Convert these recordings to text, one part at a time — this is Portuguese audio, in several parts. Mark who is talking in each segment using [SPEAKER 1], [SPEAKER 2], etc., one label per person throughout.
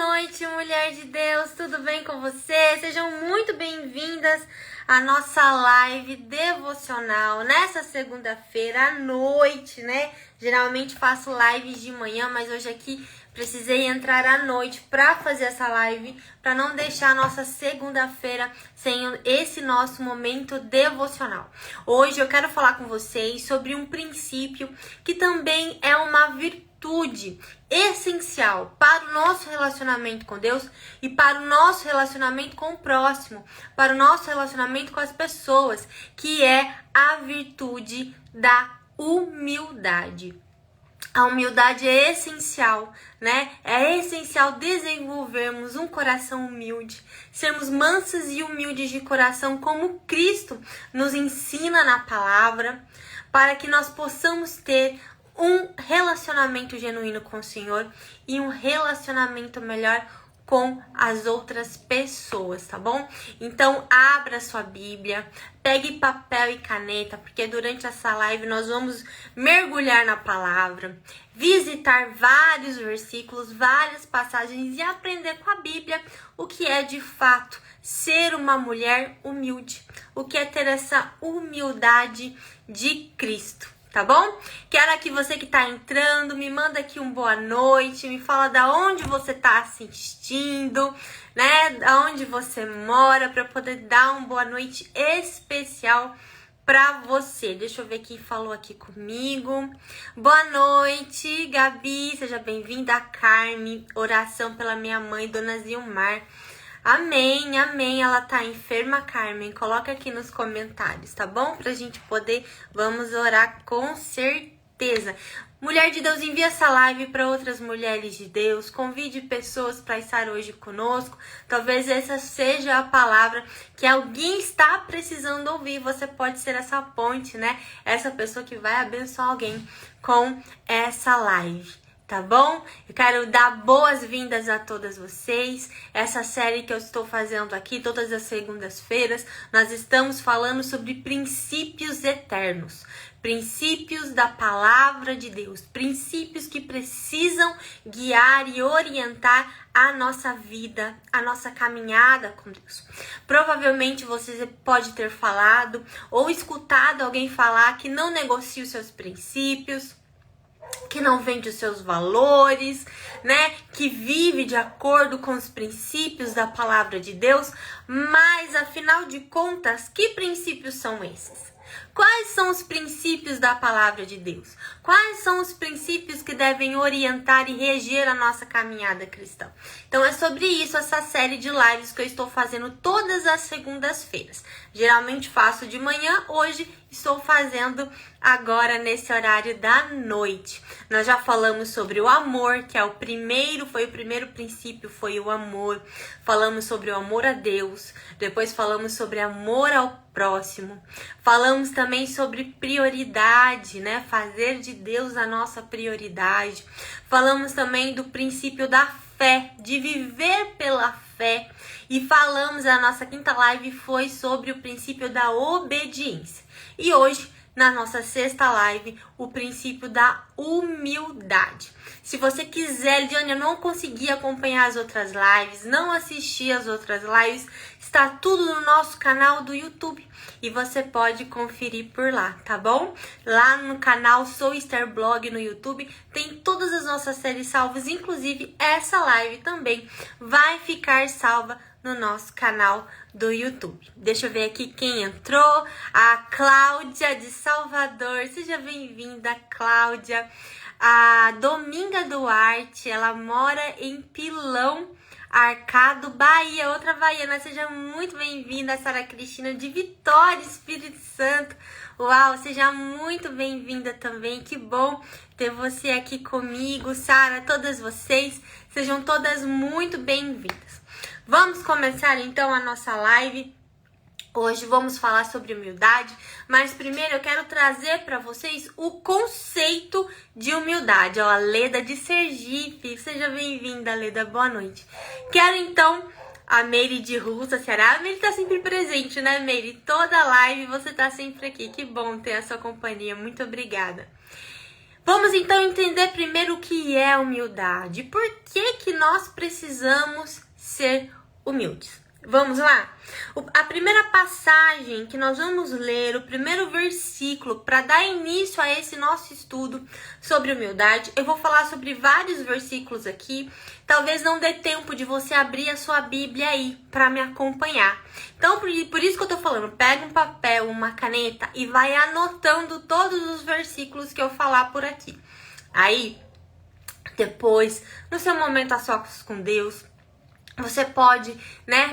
[SPEAKER 1] noite, mulher de Deus, tudo bem com você? Sejam muito bem-vindas à nossa live devocional nessa segunda-feira à noite, né? Geralmente faço lives de manhã, mas hoje aqui precisei entrar à noite para fazer essa live, para não deixar a nossa segunda-feira sem esse nosso momento devocional. Hoje eu quero falar com vocês sobre um princípio que também é uma virtude essencial para o nosso relacionamento com Deus e para o nosso relacionamento com o próximo, para o nosso relacionamento com as pessoas, que é a virtude da humildade. A humildade é essencial, né? É essencial desenvolvermos um coração humilde, sermos mansas e humildes de coração, como Cristo nos ensina na palavra, para que nós possamos ter um relacionamento genuíno com o Senhor e um relacionamento melhor com as outras pessoas, tá bom? Então, abra sua Bíblia, pegue papel e caneta, porque durante essa live nós vamos mergulhar na palavra, visitar vários versículos, várias passagens e aprender com a Bíblia o que é de fato ser uma mulher humilde, o que é ter essa humildade de Cristo. Tá bom? Quero que você que tá entrando, me manda aqui um boa noite, me fala da onde você tá assistindo, né? Da onde você mora, para poder dar uma boa noite especial para você. Deixa eu ver quem falou aqui comigo. Boa noite, Gabi, seja bem-vinda. Carme, oração pela minha mãe, Dona Zilmar. Amém, amém. Ela tá enferma, Carmen. Coloca aqui nos comentários, tá bom? Pra gente poder, vamos orar com certeza. Mulher de Deus, envia essa live para outras mulheres de Deus. Convide pessoas para estar hoje conosco. Talvez essa seja a palavra que alguém está precisando ouvir. Você pode ser essa ponte, né? Essa pessoa que vai abençoar alguém com essa live. Tá bom? Eu quero dar boas-vindas a todas vocês. Essa série que eu estou fazendo aqui, todas as segundas-feiras, nós estamos falando sobre princípios eternos. Princípios da palavra de Deus. Princípios que precisam guiar e orientar a nossa vida, a nossa caminhada com Deus. Provavelmente você pode ter falado ou escutado alguém falar que não negocia os seus princípios, que não vende os seus valores, né? Que vive de acordo com os princípios da palavra de Deus, mas afinal de contas, que princípios são esses? Quais são os princípios da palavra de Deus? Quais são os princípios que devem orientar e reger a nossa caminhada cristã? Então é sobre isso essa série de lives que eu estou fazendo todas as segundas-feiras. Geralmente faço de manhã, hoje estou fazendo agora nesse horário da noite. Nós já falamos sobre o amor, que é foi o primeiro princípio, foi o amor. Falamos sobre o amor a Deus, depois falamos sobre amor ao próximo. Falamos também sobre prioridade, né? Fazer de Deus a nossa prioridade. Falamos também do princípio da fé, de viver pela fé. E falamos, a nossa quinta live foi sobre o princípio da obediência. E hoje, na nossa sexta live, o princípio da humildade. Se você quiser, Lidiane, eu não consegui acompanhar as outras lives, não assisti as outras lives, está tudo no nosso canal do YouTube e você pode conferir por lá, tá bom? Lá no canal Sou Esther Blog no YouTube tem todas as nossas séries salvas, inclusive essa live também vai ficar salva no nosso canal do YouTube. Deixa eu ver aqui quem entrou. A Cláudia de Salvador. Seja bem-vinda, Cláudia. A Dominga Duarte, ela mora em Pilão Arcado, Bahia. Outra baiana. Seja muito bem-vinda, Sara Cristina de Vitória, Espírito Santo. Uau, seja muito bem-vinda também. Que bom ter você aqui comigo. Sara, todas vocês, sejam todas muito bem-vindas. Vamos começar então a nossa live. Hoje vamos falar sobre humildade, mas primeiro eu quero trazer para vocês o conceito de humildade. Ó, a Leda de Sergipe, seja bem-vinda, Leda, boa noite. Quero então a Meire de Russa, Ceará. A Meire tá sempre presente, né, Meire? Toda live você tá sempre aqui, que bom ter a sua companhia, muito obrigada. Vamos então entender primeiro o que é humildade. Por que nós precisamos ser humildes? Vamos lá? A primeira passagem que nós vamos ler, o primeiro versículo, para dar início a esse nosso estudo sobre humildade, eu vou falar sobre vários versículos aqui. Talvez não dê tempo de você abrir a sua Bíblia aí para me acompanhar. Então, por isso que eu tô falando, pega um papel, uma caneta e vai anotando todos os versículos que eu falar por aqui. Aí, depois, no seu momento a sós com Deus, você pode,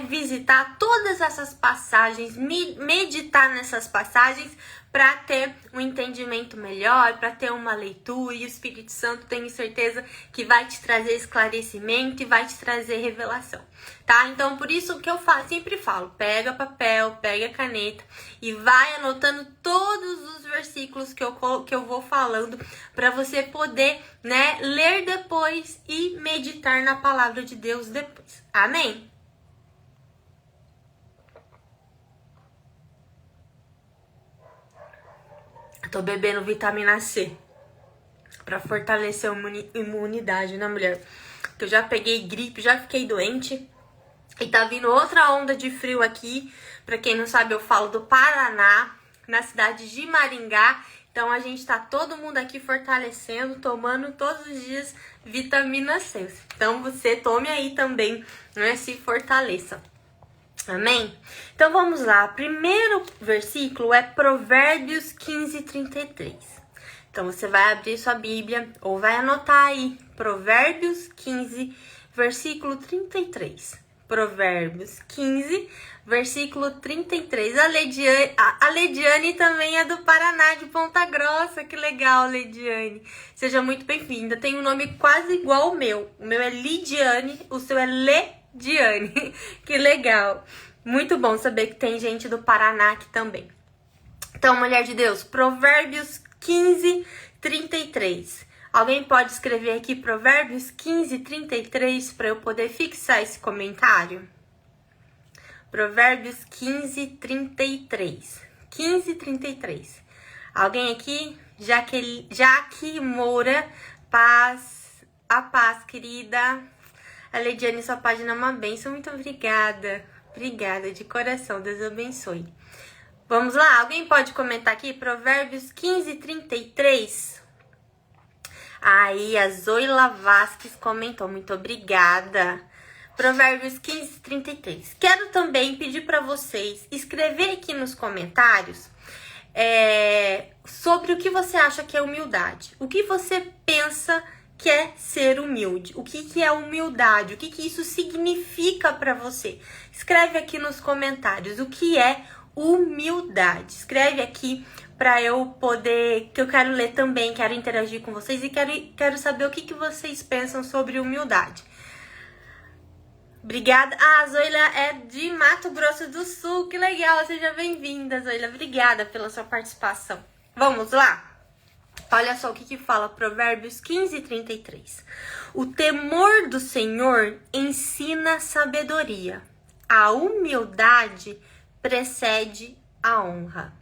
[SPEAKER 1] visitar todas essas passagens, meditar nessas passagens para ter um entendimento melhor, para ter uma leitura, e o Espírito Santo, tenho certeza que vai te trazer esclarecimento e vai te trazer revelação, tá? Então, por isso que eu sempre falo, pega papel, pega caneta e vai anotando todos os versículos que eu vou falando para você poder, ler depois e meditar na palavra de Deus depois. Amém? Tô bebendo vitamina C pra fortalecer a imunidade, né, mulher? Que eu já peguei gripe, já fiquei doente. E tá vindo outra onda de frio aqui. Pra quem não sabe, eu falo do Paraná, na cidade de Maringá. Então a gente tá todo mundo aqui fortalecendo, tomando todos os dias vitamina C. Então você tome aí também, se fortaleça. Amém? Então vamos lá. O primeiro versículo é Provérbios 15:33. Então você vai abrir sua Bíblia ou vai anotar aí. Provérbios 15, versículo 33. Provérbios 15, versículo 33. A Lediane também é do Paraná, de Ponta Grossa. Que legal, Lediane. Seja muito bem-vinda. Tem um nome quase igual ao meu. O meu é Lidiane, o seu é Diane, que legal. Muito bom saber que tem gente do Paraná aqui também. Então, mulher de Deus, Provérbios 15:33. Alguém pode escrever aqui Provérbios 15:33 para eu poder fixar esse comentário? Provérbios 15:33. 15:33. Alguém aqui? Jaque Moura, paz. A paz, querida. A Lediane, sua página é uma bênção. Muito obrigada. Obrigada de coração. Deus abençoe. Vamos lá? Alguém pode comentar aqui? Provérbios 15:33. Aí, a Zoila Vasques comentou. Muito obrigada. Provérbios 15:33. Quero também pedir para vocês escrever aqui nos comentários sobre o que você acha que é humildade. O que você pensa que é ser humilde? O que é humildade? O que isso significa para você? Escreve aqui nos comentários o que é humildade. Escreve aqui para eu poder, que eu quero ler também, quero interagir com vocês e quero saber o que vocês pensam sobre humildade. Obrigada. A Zoila é de Mato Grosso do Sul. Que legal, seja bem-vinda, Zoila. Obrigada pela sua participação. Vamos lá? Olha só o que fala Provérbios 15:33. O temor do Senhor ensina sabedoria. A humildade precede a honra.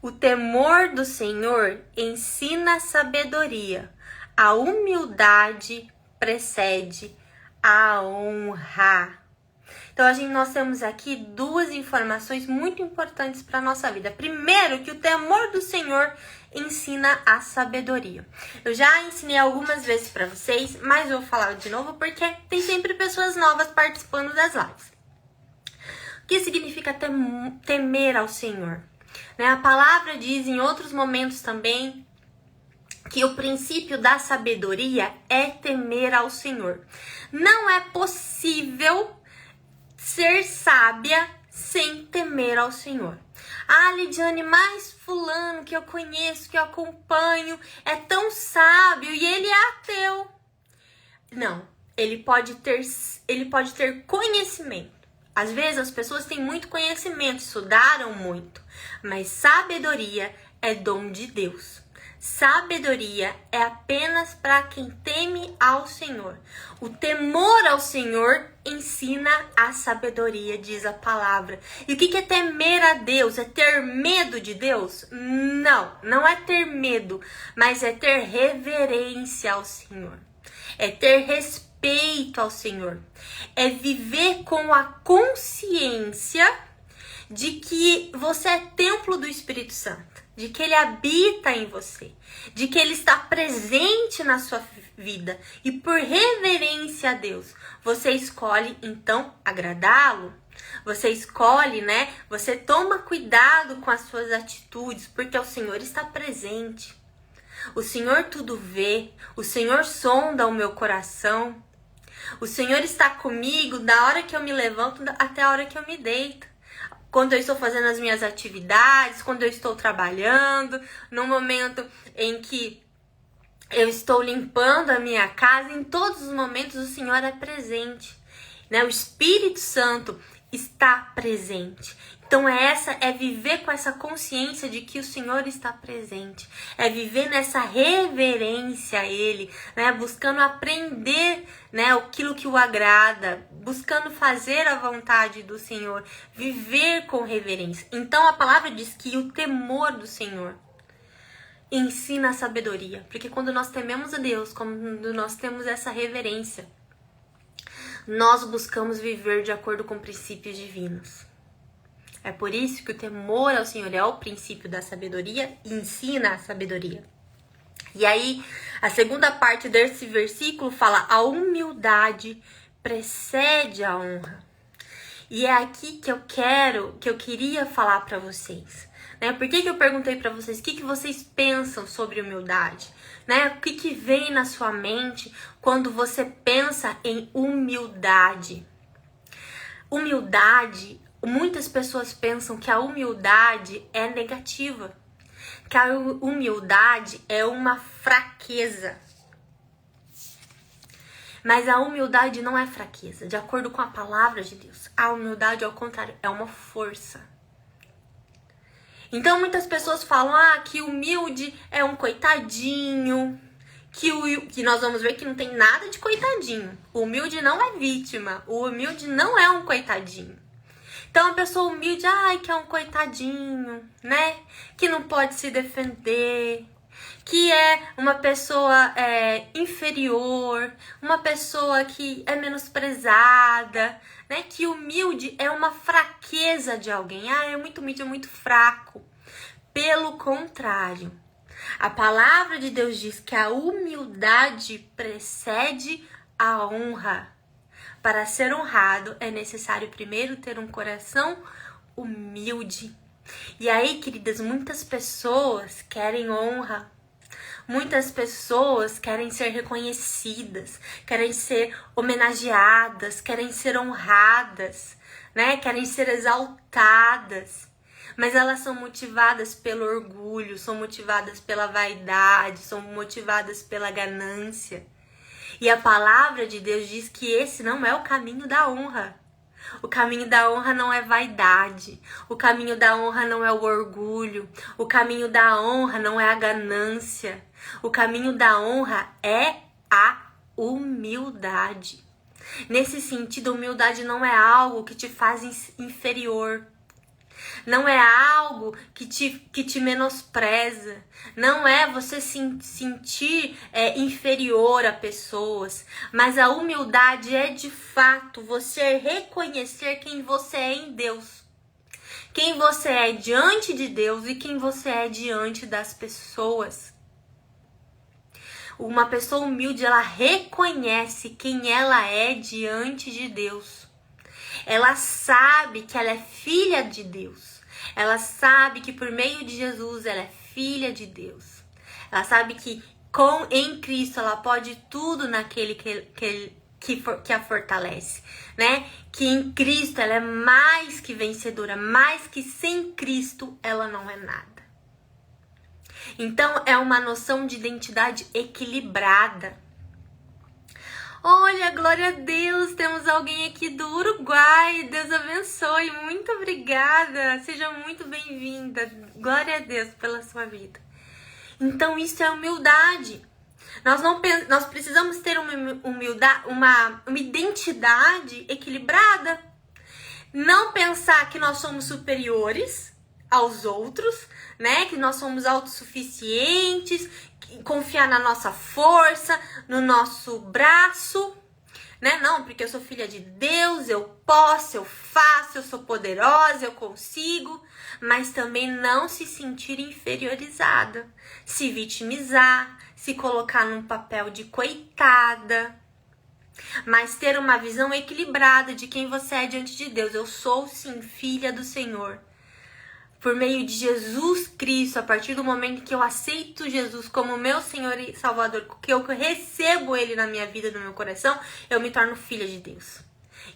[SPEAKER 1] O temor do Senhor ensina sabedoria. A humildade precede a honra. Então, nós temos aqui duas informações muito importantes para a nossa vida. Primeiro, que o temor do Senhor ensina a sabedoria. Eu já ensinei algumas vezes para vocês, mas eu vou falar de novo porque tem sempre pessoas novas participando das lives. O que significa temer ao Senhor? A palavra diz em outros momentos também que o princípio da sabedoria é temer ao Senhor. Não é possível ser sábia sem temer ao Senhor. Ah, Lidiane, mas fulano que eu conheço, que eu acompanho, é tão sábio e ele é ateu. Não, ele pode ter conhecimento. Às vezes as pessoas têm muito conhecimento, estudaram muito, mas sabedoria é dom de Deus. Sabedoria é apenas para quem teme ao Senhor. O temor ao Senhor ensina a sabedoria, diz a palavra. E o que é temer a Deus? É ter medo de Deus? Não, não é ter medo, mas é ter reverência ao Senhor. É ter respeito ao Senhor. É viver com a consciência de que você é templo do Espírito Santo, de que ele habita em você, de que ele está presente na sua vida. E por reverência a Deus, você escolhe então agradá-lo. Você escolhe, né? Você toma cuidado com as suas atitudes, porque o Senhor está presente. O Senhor tudo vê, o Senhor sonda o meu coração. O Senhor está comigo da hora que eu me levanto até a hora que eu me deito. Quando eu estou fazendo as minhas atividades, quando eu estou trabalhando, no momento em que eu estou limpando a minha casa, em todos os momentos o Senhor é presente, né? O Espírito Santo está presente. Então é viver com essa consciência de que o Senhor está presente. É viver nessa reverência a Ele, né? Buscando aprender, né, aquilo que o agrada, buscando fazer a vontade do Senhor, viver com reverência. Então a palavra diz que o temor do Senhor ensina a sabedoria, porque quando nós tememos a Deus, quando nós temos essa reverência, nós buscamos viver de acordo com princípios divinos. É por isso que o temor ao Senhor é o princípio da sabedoria e ensina a sabedoria. E aí, a segunda parte desse versículo fala: a humildade precede a honra. E é aqui que eu queria falar para vocês, né? Por que eu perguntei para vocês o que vocês pensam sobre humildade, né? O que vem na sua mente quando você pensa em humildade? Humildade, muitas pessoas pensam que a humildade é negativa, que a humildade é uma fraqueza. Mas a humildade não é fraqueza, de acordo com a palavra de Deus. A humildade, ao contrário, é uma força. Então muitas pessoas falam que humilde é um coitadinho, que nós vamos ver que não tem nada de coitadinho. O humilde não é vítima, o humilde não é um coitadinho. Então a pessoa humilde, que é um coitadinho, né? Que não pode se defender, que é uma pessoa inferior, uma pessoa que é menosprezada, né? Que humilde é uma fraqueza de alguém. É muito humilde, é muito fraco. Pelo contrário, a palavra de Deus diz que a humildade precede a honra. Para ser honrado, é necessário primeiro ter um coração humilde. E aí, queridas, muitas pessoas querem honra. Muitas pessoas querem ser reconhecidas, querem ser homenageadas, querem ser honradas, né? Querem ser exaltadas. Mas elas são motivadas pelo orgulho, são motivadas pela vaidade, são motivadas pela ganância. E a palavra de Deus diz que esse não é o caminho da honra. O caminho da honra não é vaidade. O caminho da honra não é o orgulho. O caminho da honra não é a ganância. O caminho da honra é a humildade. Nesse sentido, a humildade não é algo que te faz inferior. Não é algo que te menospreza. Não é você se sentir inferior a pessoas. Mas a humildade é de fato você reconhecer quem você é em Deus. Quem você é diante de Deus e quem você é diante das pessoas. Uma pessoa humilde, ela reconhece quem ela é diante de Deus. Ela sabe que ela é filha de Deus. Ela sabe que por meio de Jesus ela é filha de Deus. Ela sabe que em Cristo ela pode tudo naquele que a fortalece, né? Que em Cristo ela é mais que vencedora, mais que sem Cristo ela não é nada. Então é uma noção de identidade equilibrada. Olha, glória a Deus, temos alguém aqui do Uruguai, Deus abençoe, muito obrigada, seja muito bem-vinda, glória a Deus pela sua vida. Então isso é humildade. Nós precisamos ter uma identidade equilibrada. Não pensar que nós somos superiores aos outros, né? Que nós somos autossuficientes, confiar na nossa força, no nosso braço, né? Não, porque eu sou filha de Deus, eu posso, eu faço, eu sou poderosa, eu consigo. Mas também não se sentir inferiorizada, se vitimizar, se colocar num papel de coitada. Mas ter uma visão equilibrada de quem você é diante de Deus. Eu sou, sim, filha do Senhor. Por meio de Jesus Cristo, a partir do momento que eu aceito Jesus como meu Senhor e Salvador, que eu recebo Ele na minha vida, no meu coração, eu me torno filha de Deus.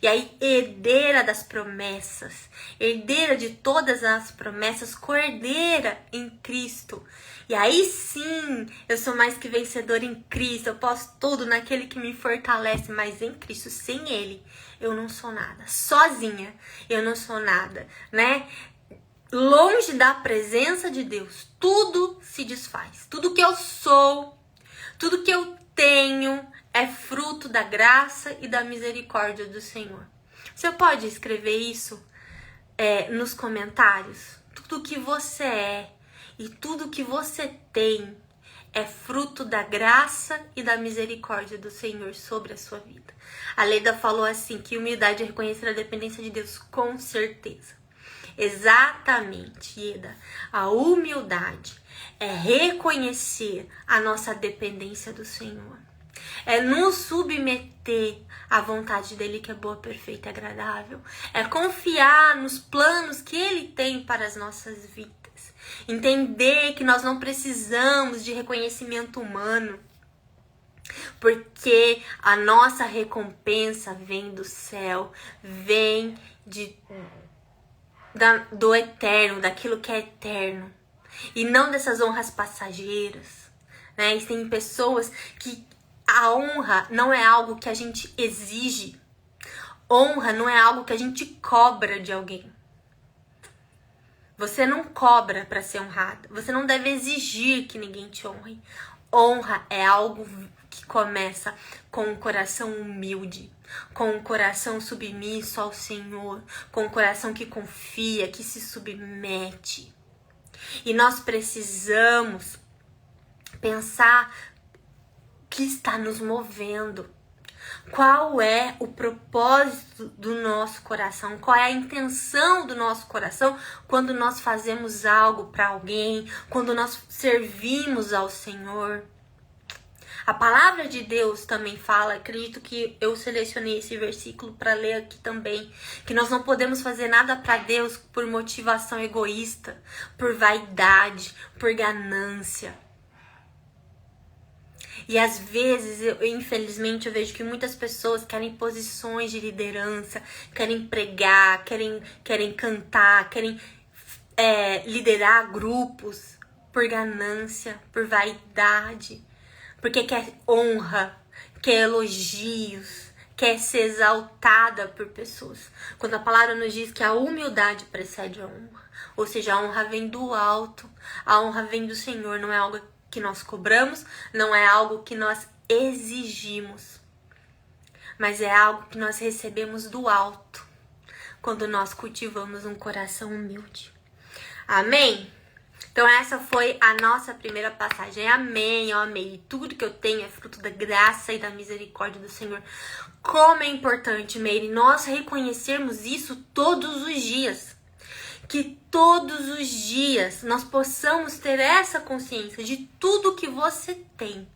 [SPEAKER 1] E aí, herdeira das promessas, herdeira de todas as promessas, cordeira em Cristo. E aí sim, eu sou mais que vencedora em Cristo, eu posso tudo naquele que me fortalece, mas em Cristo, sem Ele, eu não sou nada. Sozinha, eu não sou nada, né? Longe da presença de Deus, tudo se desfaz. Tudo que eu sou, tudo que eu tenho é fruto da graça e da misericórdia do Senhor. Você pode escrever isso nos comentários? Tudo que você é e tudo que você tem é fruto da graça e da misericórdia do Senhor sobre a sua vida. A Leda falou assim, que humildade é reconhecer a dependência de Deus, com certeza. Exatamente, Eda. A humildade é reconhecer a nossa dependência do Senhor. É nos submeter à vontade dele, que é boa, perfeita e agradável. É confiar nos planos que ele tem para as nossas vidas. Entender que nós não precisamos de reconhecimento humano, porque a nossa recompensa vem do céu, vem do eterno, daquilo que é eterno, e não dessas honras passageiras, né? E tem pessoas que a honra não é algo que a gente exige, honra não é algo que a gente cobra de alguém. Você não cobra para ser honrado, você não deve exigir que ninguém te honre. Honra é algo que começa com um coração humilde, com um coração submisso ao Senhor, com um coração que confia, que se submete. E nós precisamos pensar o que está nos movendo. Qual é o propósito do nosso coração? Qual é a intenção do nosso coração quando nós fazemos algo para alguém, quando nós servimos ao Senhor? A palavra de Deus também fala, acredito que eu selecionei esse versículo para ler aqui também, que nós não podemos fazer nada para Deus por motivação egoísta, por vaidade, por ganância. E às vezes, infelizmente, eu vejo que muitas pessoas querem posições de liderança, querem pregar, querem cantar, querem liderar grupos por ganância, por vaidade, porque quer honra, quer elogios, quer ser exaltada por pessoas. Quando a palavra nos diz que a humildade precede a honra, ou seja, a honra vem do alto, a honra vem do Senhor, não é algo que nós cobramos, não é algo que nós exigimos, mas é algo que nós recebemos do alto, quando nós cultivamos um coração humilde. Amém? Então essa foi a nossa primeira passagem. Amém, eu amei. Tudo que eu tenho é fruto da graça e da misericórdia do Senhor. Como é importante, Meire, nós reconhecermos isso todos os dias. Que todos os dias nós possamos ter essa consciência de tudo que você tem,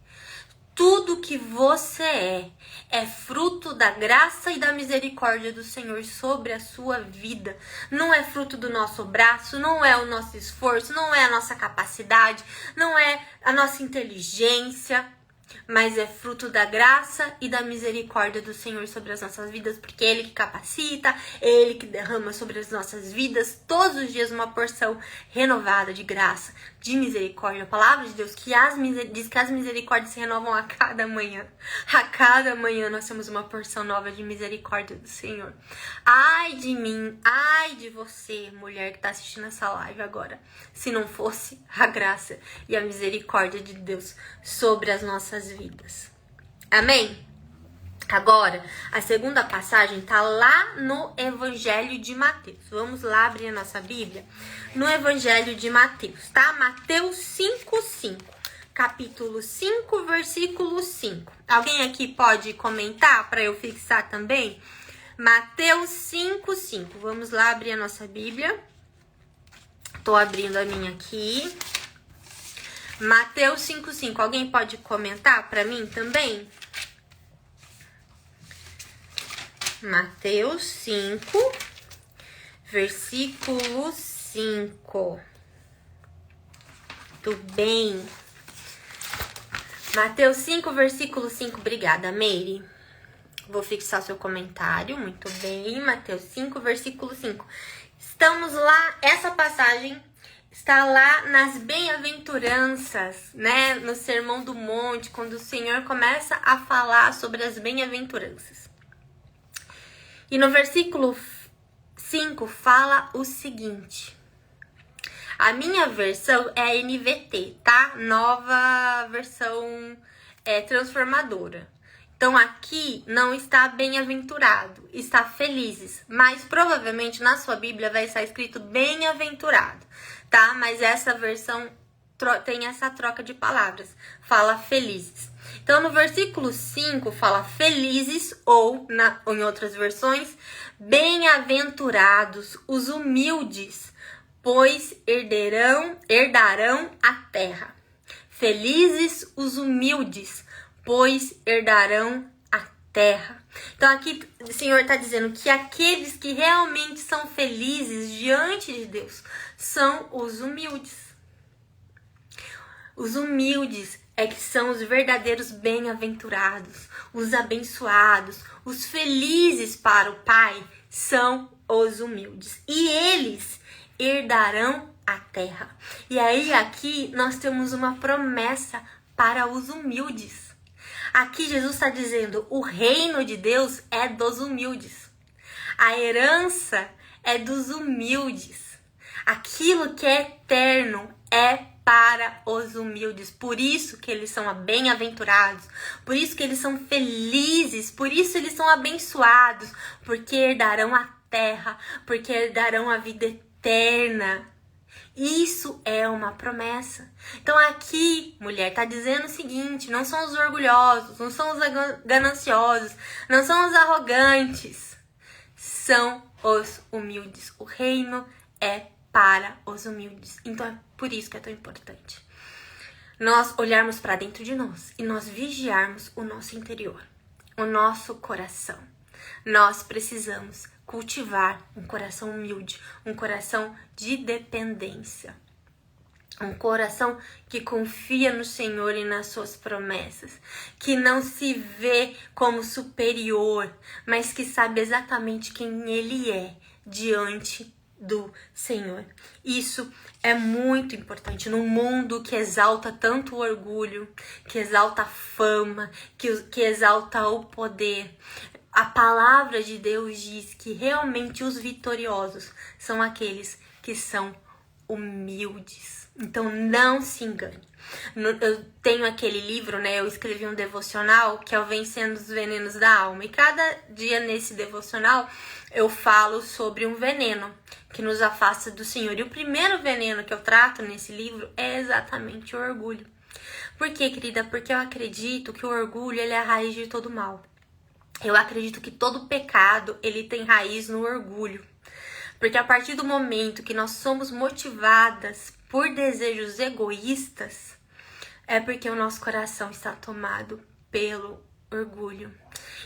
[SPEAKER 1] tudo que você é fruto da graça e da misericórdia do Senhor sobre a sua vida. Não é fruto do nosso braço, não é o nosso esforço, não é a nossa capacidade, não é a nossa inteligência, mas é fruto da graça e da misericórdia do Senhor sobre as nossas vidas, porque é Ele que capacita, é Ele que derrama sobre as nossas vidas todos os dias uma porção renovada de graça, de misericórdia. A palavra de Deus diz que as misericórdias se renovam a cada manhã. A cada manhã nós temos uma porção nova de misericórdia do Senhor. Ai de mim, ai de você, mulher que está assistindo essa live agora, se não fosse a graça e a misericórdia de Deus sobre as nossas vidas. Amém? Agora, a segunda passagem está lá no Evangelho de Mateus. Vamos lá abrir a nossa Bíblia no Evangelho de Mateus, tá? Mateus 5:5. Capítulo 5, versículo 5. Alguém aqui pode comentar para eu fixar também? Mateus 5:5. Vamos lá abrir a nossa Bíblia. Tô abrindo a minha aqui. Mateus 5:5. Alguém pode comentar para mim também? Mateus 5, versículo 5. Tudo bem? Mateus 5, versículo 5. Obrigada, Meire. Vou fixar seu comentário. Muito bem. Mateus 5, versículo 5. Estamos lá. Essa passagem está lá nas bem-aventuranças, né? No Sermão do Monte, quando o Senhor começa a falar sobre as bem-aventuranças. E no versículo 5 fala o seguinte. A minha versão é a NVT, tá? Nova versão transformadora. Então aqui não está bem-aventurado, está felizes. Mas provavelmente na sua Bíblia vai estar escrito bem-aventurado, tá? Mas essa versão tem essa troca de palavras. Fala felizes. Então, no versículo 5, fala felizes, ou em outras versões, bem-aventurados os humildes, pois herdarão a terra. Felizes os humildes, pois herdarão a terra. Então, aqui o Senhor está dizendo que aqueles que realmente são felizes diante de Deus são os humildes. Os humildes é que são os verdadeiros bem-aventurados, os abençoados, os felizes para o Pai são os humildes. E eles herdarão a terra. E aí aqui nós temos uma promessa para os humildes. Aqui Jesus está dizendo, o reino de Deus é dos humildes. A herança é dos humildes. Aquilo que é eterno é para os humildes, por isso que eles são bem-aventurados, por isso que eles são felizes, por isso eles são abençoados, porque herdarão a terra, porque herdarão a vida eterna. Isso é uma promessa. Então aqui, mulher, tá dizendo o seguinte, não são os orgulhosos, não são os gananciosos, não são os arrogantes, são os humildes. O reino é para os humildes. Então é por isso que é tão importante nós olharmos para dentro de nós e nós vigiarmos o nosso interior, o nosso coração. Nós precisamos cultivar um coração humilde, um coração de dependência, um coração que confia no Senhor e nas suas promessas, que não se vê como superior, mas que sabe exatamente quem Ele é diante do Senhor. Isso é muito importante num mundo que exalta tanto o orgulho, que exalta a fama, que exalta o poder. A palavra de Deus diz que realmente os vitoriosos são aqueles que são humildes. Então não se engane. Eu tenho aquele livro, né? Eu escrevi um devocional que é o Vencendo os Venenos da Alma. E cada dia nesse devocional eu falo sobre um veneno que nos afasta do Senhor. E o primeiro veneno que eu trato nesse livro é exatamente o orgulho. Por quê, querida? Porque eu acredito que o orgulho ele é a raiz de todo mal. Eu acredito que todo pecado ele tem raiz no orgulho. Porque a partir do momento que nós somos motivadas por desejos egoístas, é porque o nosso coração está tomado pelo orgulho.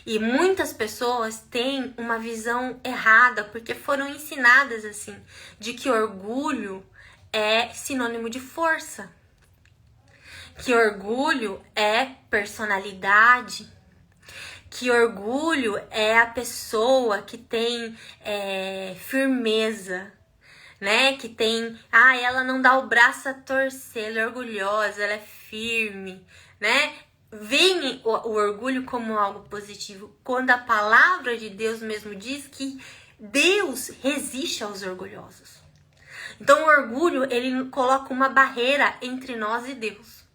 [SPEAKER 1] E muitas pessoas têm uma visão errada, porque foram ensinadas assim, de que orgulho é sinônimo de força. Que orgulho é personalidade. Que orgulho é a pessoa que tem firmeza. né? Que tem, ela não dá o braço a torcer, ela é orgulhosa, ela é firme, né? Vem o orgulho como algo positivo, quando a palavra de Deus mesmo diz que Deus resiste aos orgulhosos. Então o orgulho, ele coloca uma barreira entre nós e Deus.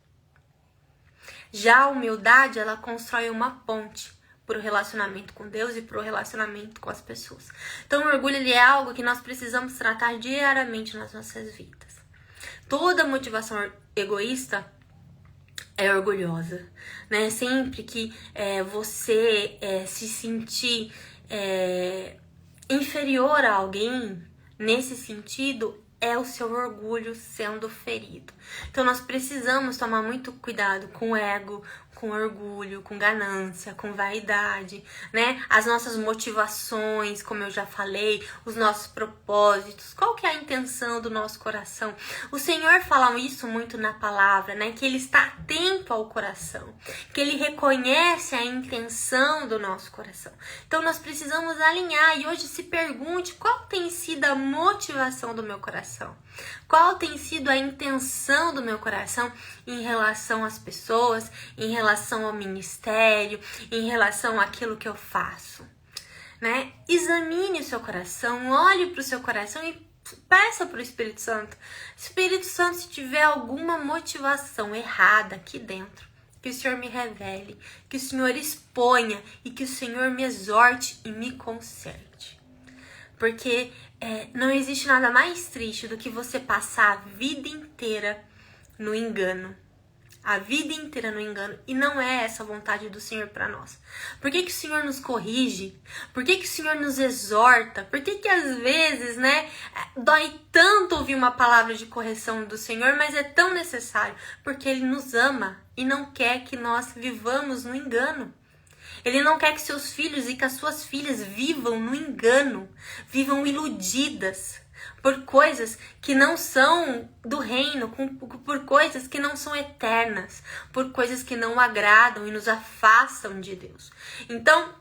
[SPEAKER 1] Já a humildade, ela constrói uma ponte para o relacionamento com Deus e para o relacionamento com as pessoas. Então o orgulho, ele é algo que nós precisamos tratar diariamente nas nossas vidas. Toda motivação egoísta é orgulhosa, né? Sempre que você se sentir inferior a alguém, nesse sentido, é o seu orgulho sendo ferido. Então nós precisamos tomar muito cuidado com o ego, com orgulho, com ganância, com vaidade, né? As nossas motivações, como eu já falei, os nossos propósitos, qual que é a intenção do nosso coração? O Senhor fala isso muito na palavra, né? Que Ele está atento ao coração, que Ele reconhece a intenção do nosso coração. Então nós precisamos alinhar e hoje se pergunte qual tem sido a motivação do meu coração? Qual tem sido a intenção do meu coração em relação às pessoas, em relação ao ministério, em relação àquilo que eu faço, né? Examine o seu coração, olhe para o seu coração e peça para o Espírito Santo. Espírito Santo, se tiver alguma motivação errada aqui dentro, que o Senhor me revele, que o Senhor exponha e que o Senhor me exorte e me conserte. Porque não existe nada mais triste do que você passar a vida inteira no engano. A vida inteira no engano. E não é essa a vontade do Senhor para nós. Por que que o Senhor nos corrige? Por que que o Senhor nos exorta? Por que que às vezes, né, dói tanto ouvir uma palavra de correção do Senhor, mas é tão necessário? Porque Ele nos ama e não quer que nós vivamos no engano. Ele não quer que seus filhos e que as suas filhas vivam no engano, vivam iludidas por coisas que não são do reino, por coisas que não são eternas, por coisas que não agradam e nos afastam de Deus. Então,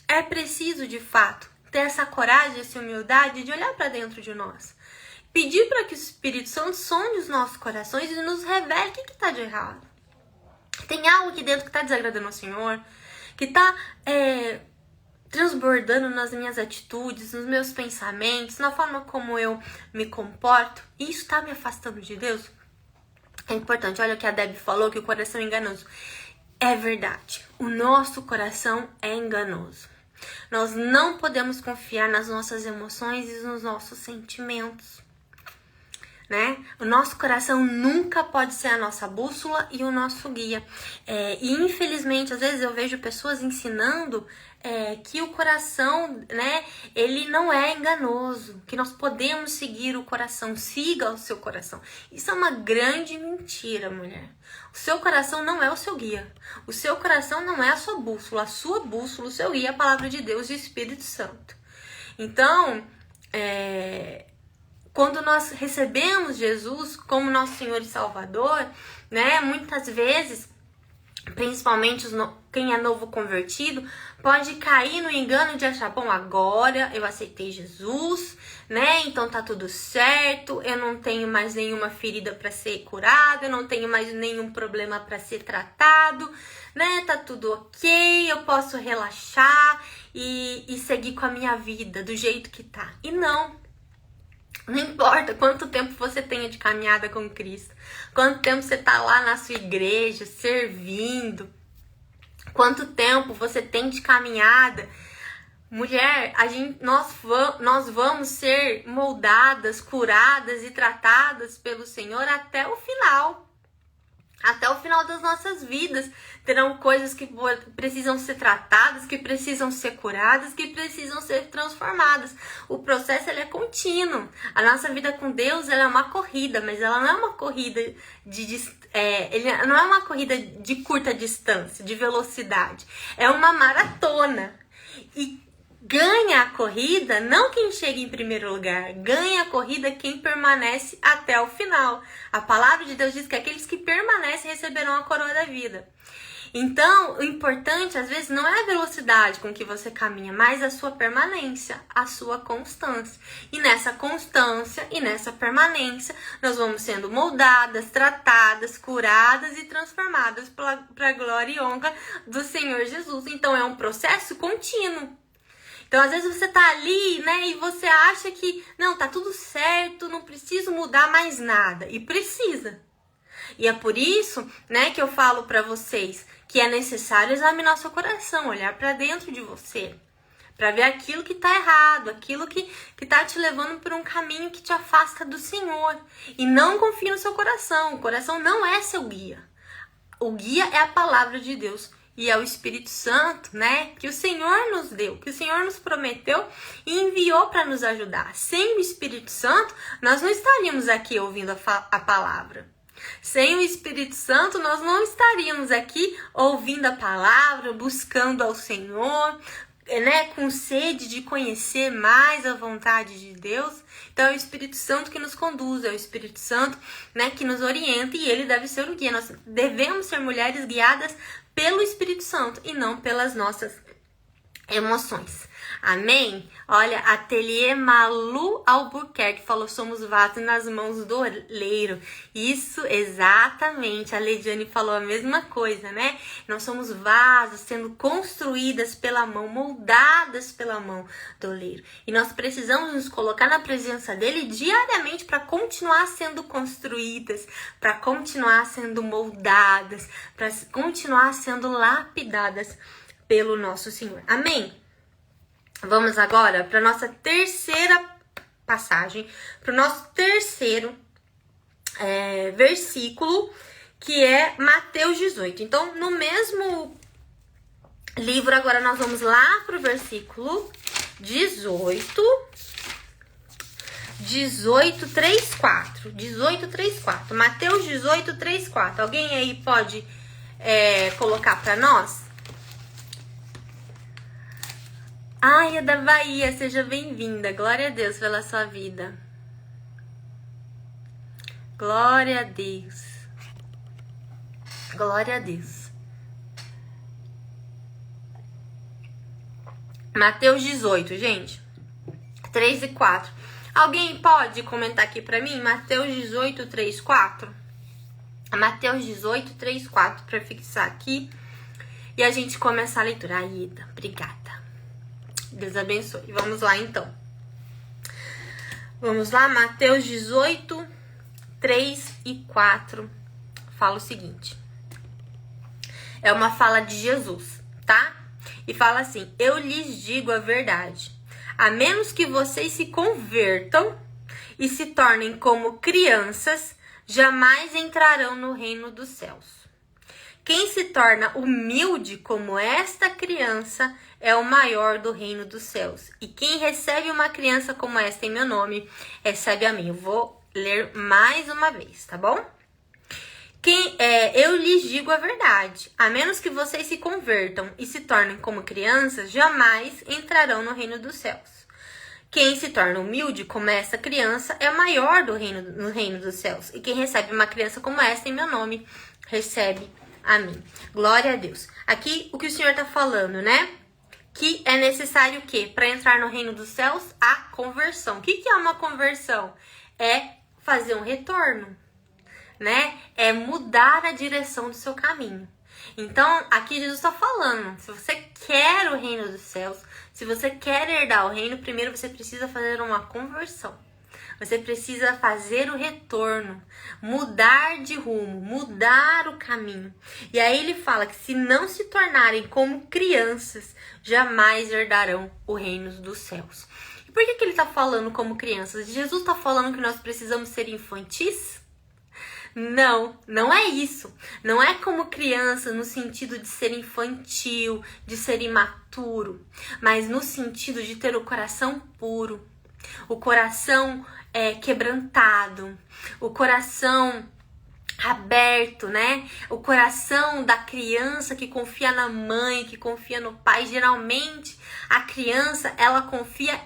[SPEAKER 1] é preciso, de fato, ter essa coragem, essa humildade de olhar para dentro de nós. Pedir para que o Espírito Santo sonde os nossos corações e nos revele o que está de errado. Tem algo aqui dentro que está desagradando ao Senhor, que está transbordando nas minhas atitudes, nos meus pensamentos, na forma como eu me comporto, e isso está me afastando de Deus? É importante, olha o que a Debbie falou, que o coração é enganoso. É verdade, o nosso coração é enganoso. Nós não podemos confiar nas nossas emoções e nos nossos sentimentos, né? O nosso coração nunca pode ser a nossa bússola e o nosso guia. E infelizmente, às vezes eu vejo pessoas ensinando que o coração, né, ele não é enganoso, que nós podemos seguir o coração, siga o seu coração. Isso é uma grande mentira, mulher. O seu coração não é o seu guia. O seu coração não é a sua bússola. A sua bússola, o seu guia é a palavra de Deus e o Espírito Santo. Então, quando nós recebemos Jesus como nosso Senhor e Salvador, né, muitas vezes, principalmente quem é novo convertido, pode cair no engano de achar, bom, agora eu aceitei Jesus, né, então tá tudo certo, eu não tenho mais nenhuma ferida para ser curada, eu não tenho mais nenhum problema para ser tratado, né, tá tudo ok, eu posso relaxar e seguir com a minha vida do jeito que tá. E não importa quanto tempo você tenha de caminhada com Cristo, quanto tempo você tá lá na sua igreja, servindo, quanto tempo você tem de caminhada, mulher, nós vamos ser moldadas, curadas e tratadas pelo Senhor até o final. Até o final das nossas vidas terão coisas que precisam ser tratadas, que precisam ser curadas, que precisam ser transformadas. O processo ele é contínuo. A nossa vida com Deus ela é uma corrida, mas ela não é uma corrida não é uma corrida de curta distância, de velocidade. É uma maratona. E ganha a corrida não quem chega em primeiro lugar, ganha a corrida quem permanece até o final. A palavra de Deus diz que aqueles que permanecem receberão a coroa da vida. Então, o importante, às vezes, não é a velocidade com que você caminha, mas a sua permanência, a sua constância. E nessa constância e nessa permanência, nós vamos sendo moldadas, tratadas, curadas e transformadas para a glória e honra do Senhor Jesus. Então, é um processo contínuo. Então, às vezes você tá ali, né, e você acha que, não, tá tudo certo, não preciso mudar mais nada. E precisa. E é por isso, né, que eu falo para vocês que é necessário examinar seu coração, olhar para dentro de você, para ver aquilo que tá errado, aquilo que tá te levando por um caminho que te afasta do Senhor. E não confie no seu coração. O coração não é seu guia. O guia é a palavra de Deus. E é o Espírito Santo, né, que o Senhor nos deu, que o Senhor nos prometeu e enviou para nos ajudar. Sem o Espírito Santo, nós não estaríamos aqui ouvindo a palavra. Sem o Espírito Santo, nós não estaríamos aqui ouvindo a palavra, buscando ao Senhor, né, com sede de conhecer mais a vontade de Deus. Então é o Espírito Santo que nos conduz, é o Espírito Santo, né, que nos orienta, e ele deve ser o guia. Nós devemos ser mulheres guiadas pelo Espírito Santo e não pelas nossas emoções. Amém? Olha, Ateliê Malu Albuquerque falou: somos vasos nas mãos do oleiro. Isso, exatamente. A Leidiane falou a mesma coisa, né? Nós somos vasos sendo construídas pela mão, moldadas pela mão do oleiro. E nós precisamos nos colocar na presença dele diariamente para continuar sendo construídas, para continuar sendo moldadas, para continuar sendo lapidadas pelo nosso Senhor. Amém? Vamos agora para nossa terceira passagem, para o nosso terceiro versículo, que é Mateus 18. Então, no mesmo livro, agora nós vamos lá para o versículo 18, 3:4. 18:3:4. Mateus 18:3:4. Alguém aí pode colocar para nós? Ai, é da Bahia, seja bem-vinda. Glória a Deus pela sua vida. Glória a Deus. Glória a Deus. Mateus 18, gente. 3 e 4. Alguém pode comentar aqui pra mim? Mateus 18, 3, 4. Mateus 18, 3, 4. Pra fixar aqui. E a gente começar a leitura. Aida, obrigada. Deus abençoe. Vamos lá, então. Vamos lá, Mateus 18, 3 e 4. Fala o seguinte. É uma fala de Jesus, tá? E fala assim: eu lhes digo a verdade. A menos que vocês se convertam e se tornem como crianças, jamais entrarão no reino dos céus. Quem se torna humilde como esta criança é o maior do reino dos céus. E quem recebe uma criança como esta em meu nome, recebe a mim. Eu vou ler mais uma vez, tá bom? Eu lhes digo a verdade. A menos que vocês se convertam e se tornem como crianças, jamais entrarão no reino dos céus. Quem se torna humilde como essa criança é o maior no reino dos céus. E quem recebe uma criança como esta em meu nome, recebe a mim. Glória a Deus. Aqui o que o Senhor está falando, né? Que é necessário o quê? Para entrar no reino dos céus, a conversão. O que é uma conversão? É fazer um retorno, né? É mudar a direção do seu caminho. Então, aqui Jesus está falando, se você quer o reino dos céus, se você quer herdar o reino, primeiro você precisa fazer uma conversão. Você precisa fazer o retorno, mudar de rumo, mudar o caminho. E aí ele fala que se não se tornarem como crianças, jamais herdarão o reino dos céus. E por que ele está falando como crianças? Jesus está falando que nós precisamos ser infantis? Não, não é isso. Não é como criança no sentido de ser infantil, de ser imaturo, mas no sentido de ter o coração puro, o coração quebrantado, o coração aberto, né? O coração da criança que confia na mãe, que confia no pai. Geralmente, a criança, ela confia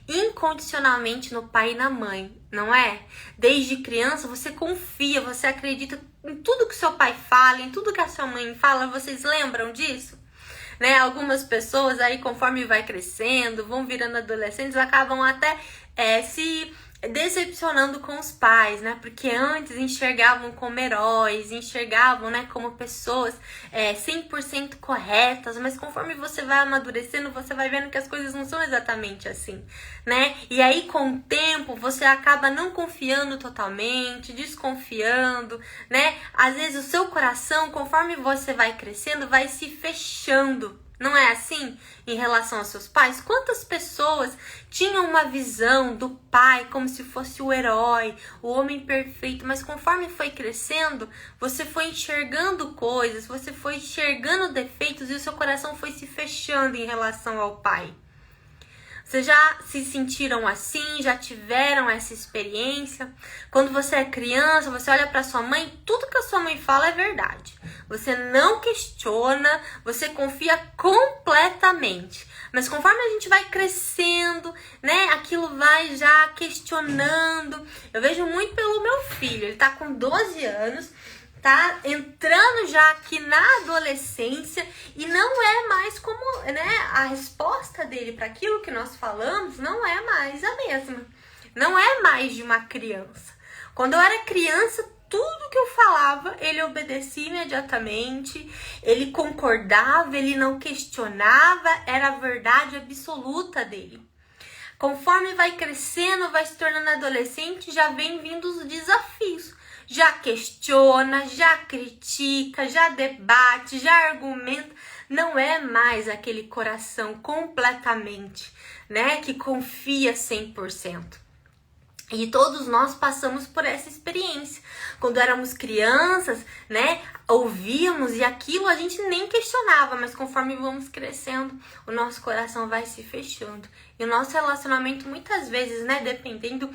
[SPEAKER 1] incondicionalmente no pai e na mãe, não é? Desde criança você confia, você acredita em tudo que seu pai fala, em tudo que a sua mãe fala. Vocês lembram disso? Né? Algumas pessoas aí, conforme vai crescendo, vão virando adolescentes, acabam até se decepcionando com os pais, né? Porque antes enxergavam como heróis, enxergavam, né, como pessoas 100% corretas, mas conforme você vai amadurecendo, você vai vendo que as coisas não são exatamente assim, né? E aí, com o tempo, você acaba não confiando totalmente, desconfiando, né? Às vezes o seu coração, conforme você vai crescendo, vai se fechando. Não é assim em relação aos seus pais? Quantas pessoas tinham uma visão do pai como se fosse o herói, o homem perfeito, mas conforme foi crescendo, você foi enxergando coisas, você foi enxergando defeitos e o seu coração foi se fechando em relação ao pai. Vocês já se sentiram assim? Já tiveram essa experiência? Quando você é criança, você olha para sua mãe, tudo que a sua mãe fala é verdade. Você não questiona, você confia completamente. Mas conforme a gente vai crescendo, né, aquilo vai já questionando. Eu vejo muito pelo meu filho, ele tá com 12 anos, tá entrando já aqui na adolescência e não é mais como, né, a resposta dele para aquilo que nós falamos não é mais a mesma. Não é mais de uma criança. Quando eu era criança, tudo que eu falava, ele obedecia imediatamente, ele concordava, ele não questionava, era a verdade absoluta dele. Conforme vai crescendo, vai se tornando adolescente, já vem vindo os desafios. Já questiona, já critica, já debate, já argumenta. Não é mais aquele coração completamente, né, que confia 100%. E todos nós passamos por essa experiência. Quando éramos crianças, né, ouvíamos e aquilo a gente nem questionava, mas conforme vamos crescendo, o nosso coração vai se fechando. E o nosso relacionamento, muitas vezes, né, dependendo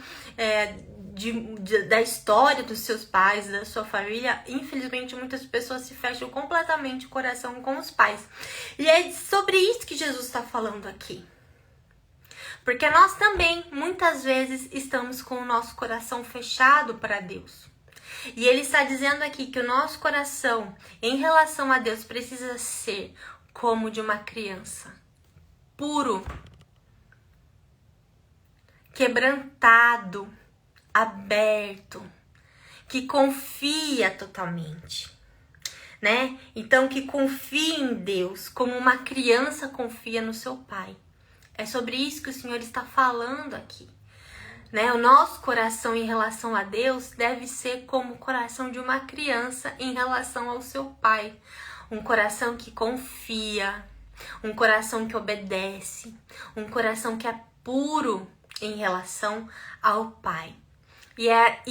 [SPEAKER 1] da história dos seus pais, da sua família, infelizmente muitas pessoas se fecham completamente o coração com os pais. E é sobre isso que Jesus está falando aqui. Porque nós também, muitas vezes, estamos com o nosso coração fechado para Deus. E Ele está dizendo aqui que o nosso coração, em relação a Deus, precisa ser como de uma criança. Puro. Quebrantado. Aberto. Que confia totalmente. Né? Então, que confia em Deus, como uma criança confia no seu pai. É sobre isso que o Senhor está falando aqui, né? O nosso coração em relação a Deus deve ser como o coração de uma criança em relação ao seu pai. Um coração que confia, um coração que obedece, um coração que é puro em relação ao pai. E é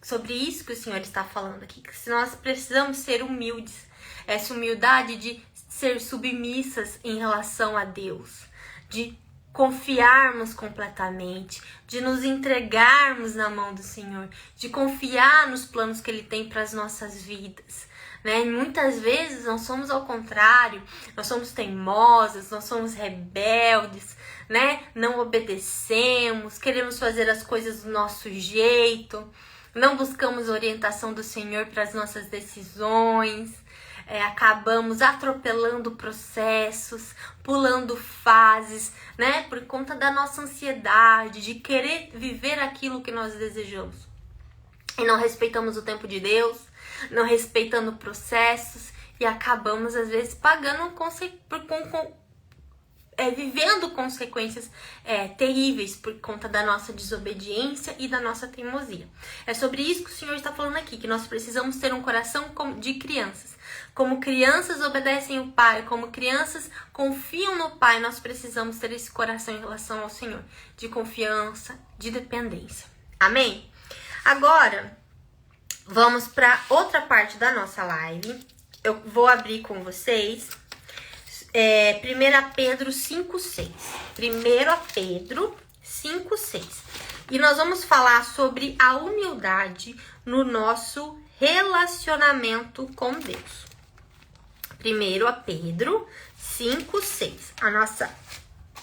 [SPEAKER 1] sobre isso que o Senhor está falando aqui, que nós precisamos ser humildes. Essa humildade de ser submissas em relação a Deus. De confiarmos completamente, de nos entregarmos na mão do Senhor, de confiar nos planos que Ele tem para as nossas vidas, né? E muitas vezes nós somos ao contrário, nós somos teimosas, nós somos rebeldes, né? Não obedecemos, queremos fazer as coisas do nosso jeito, não buscamos orientação do Senhor para as nossas decisões. Acabamos atropelando processos, pulando fases, né? Por conta da nossa ansiedade, de querer viver aquilo que nós desejamos. E não respeitamos o tempo de Deus, não respeitando processos e acabamos, às vezes, pagando vivendo consequências terríveis por conta da nossa desobediência e da nossa teimosia. É sobre isso que o Senhor está falando aqui, que nós precisamos ter um coração de crianças. Como crianças obedecem o Pai, como crianças confiam no Pai, nós precisamos ter esse coração em relação ao Senhor, de confiança, de dependência. Amém? Agora, vamos para outra parte da nossa live. Eu vou abrir com vocês 1 Pedro 5,6. 1 Pedro 5,6. E nós vamos falar sobre a humildade no nosso relacionamento com Deus. 1 Pedro 5,6. A nossa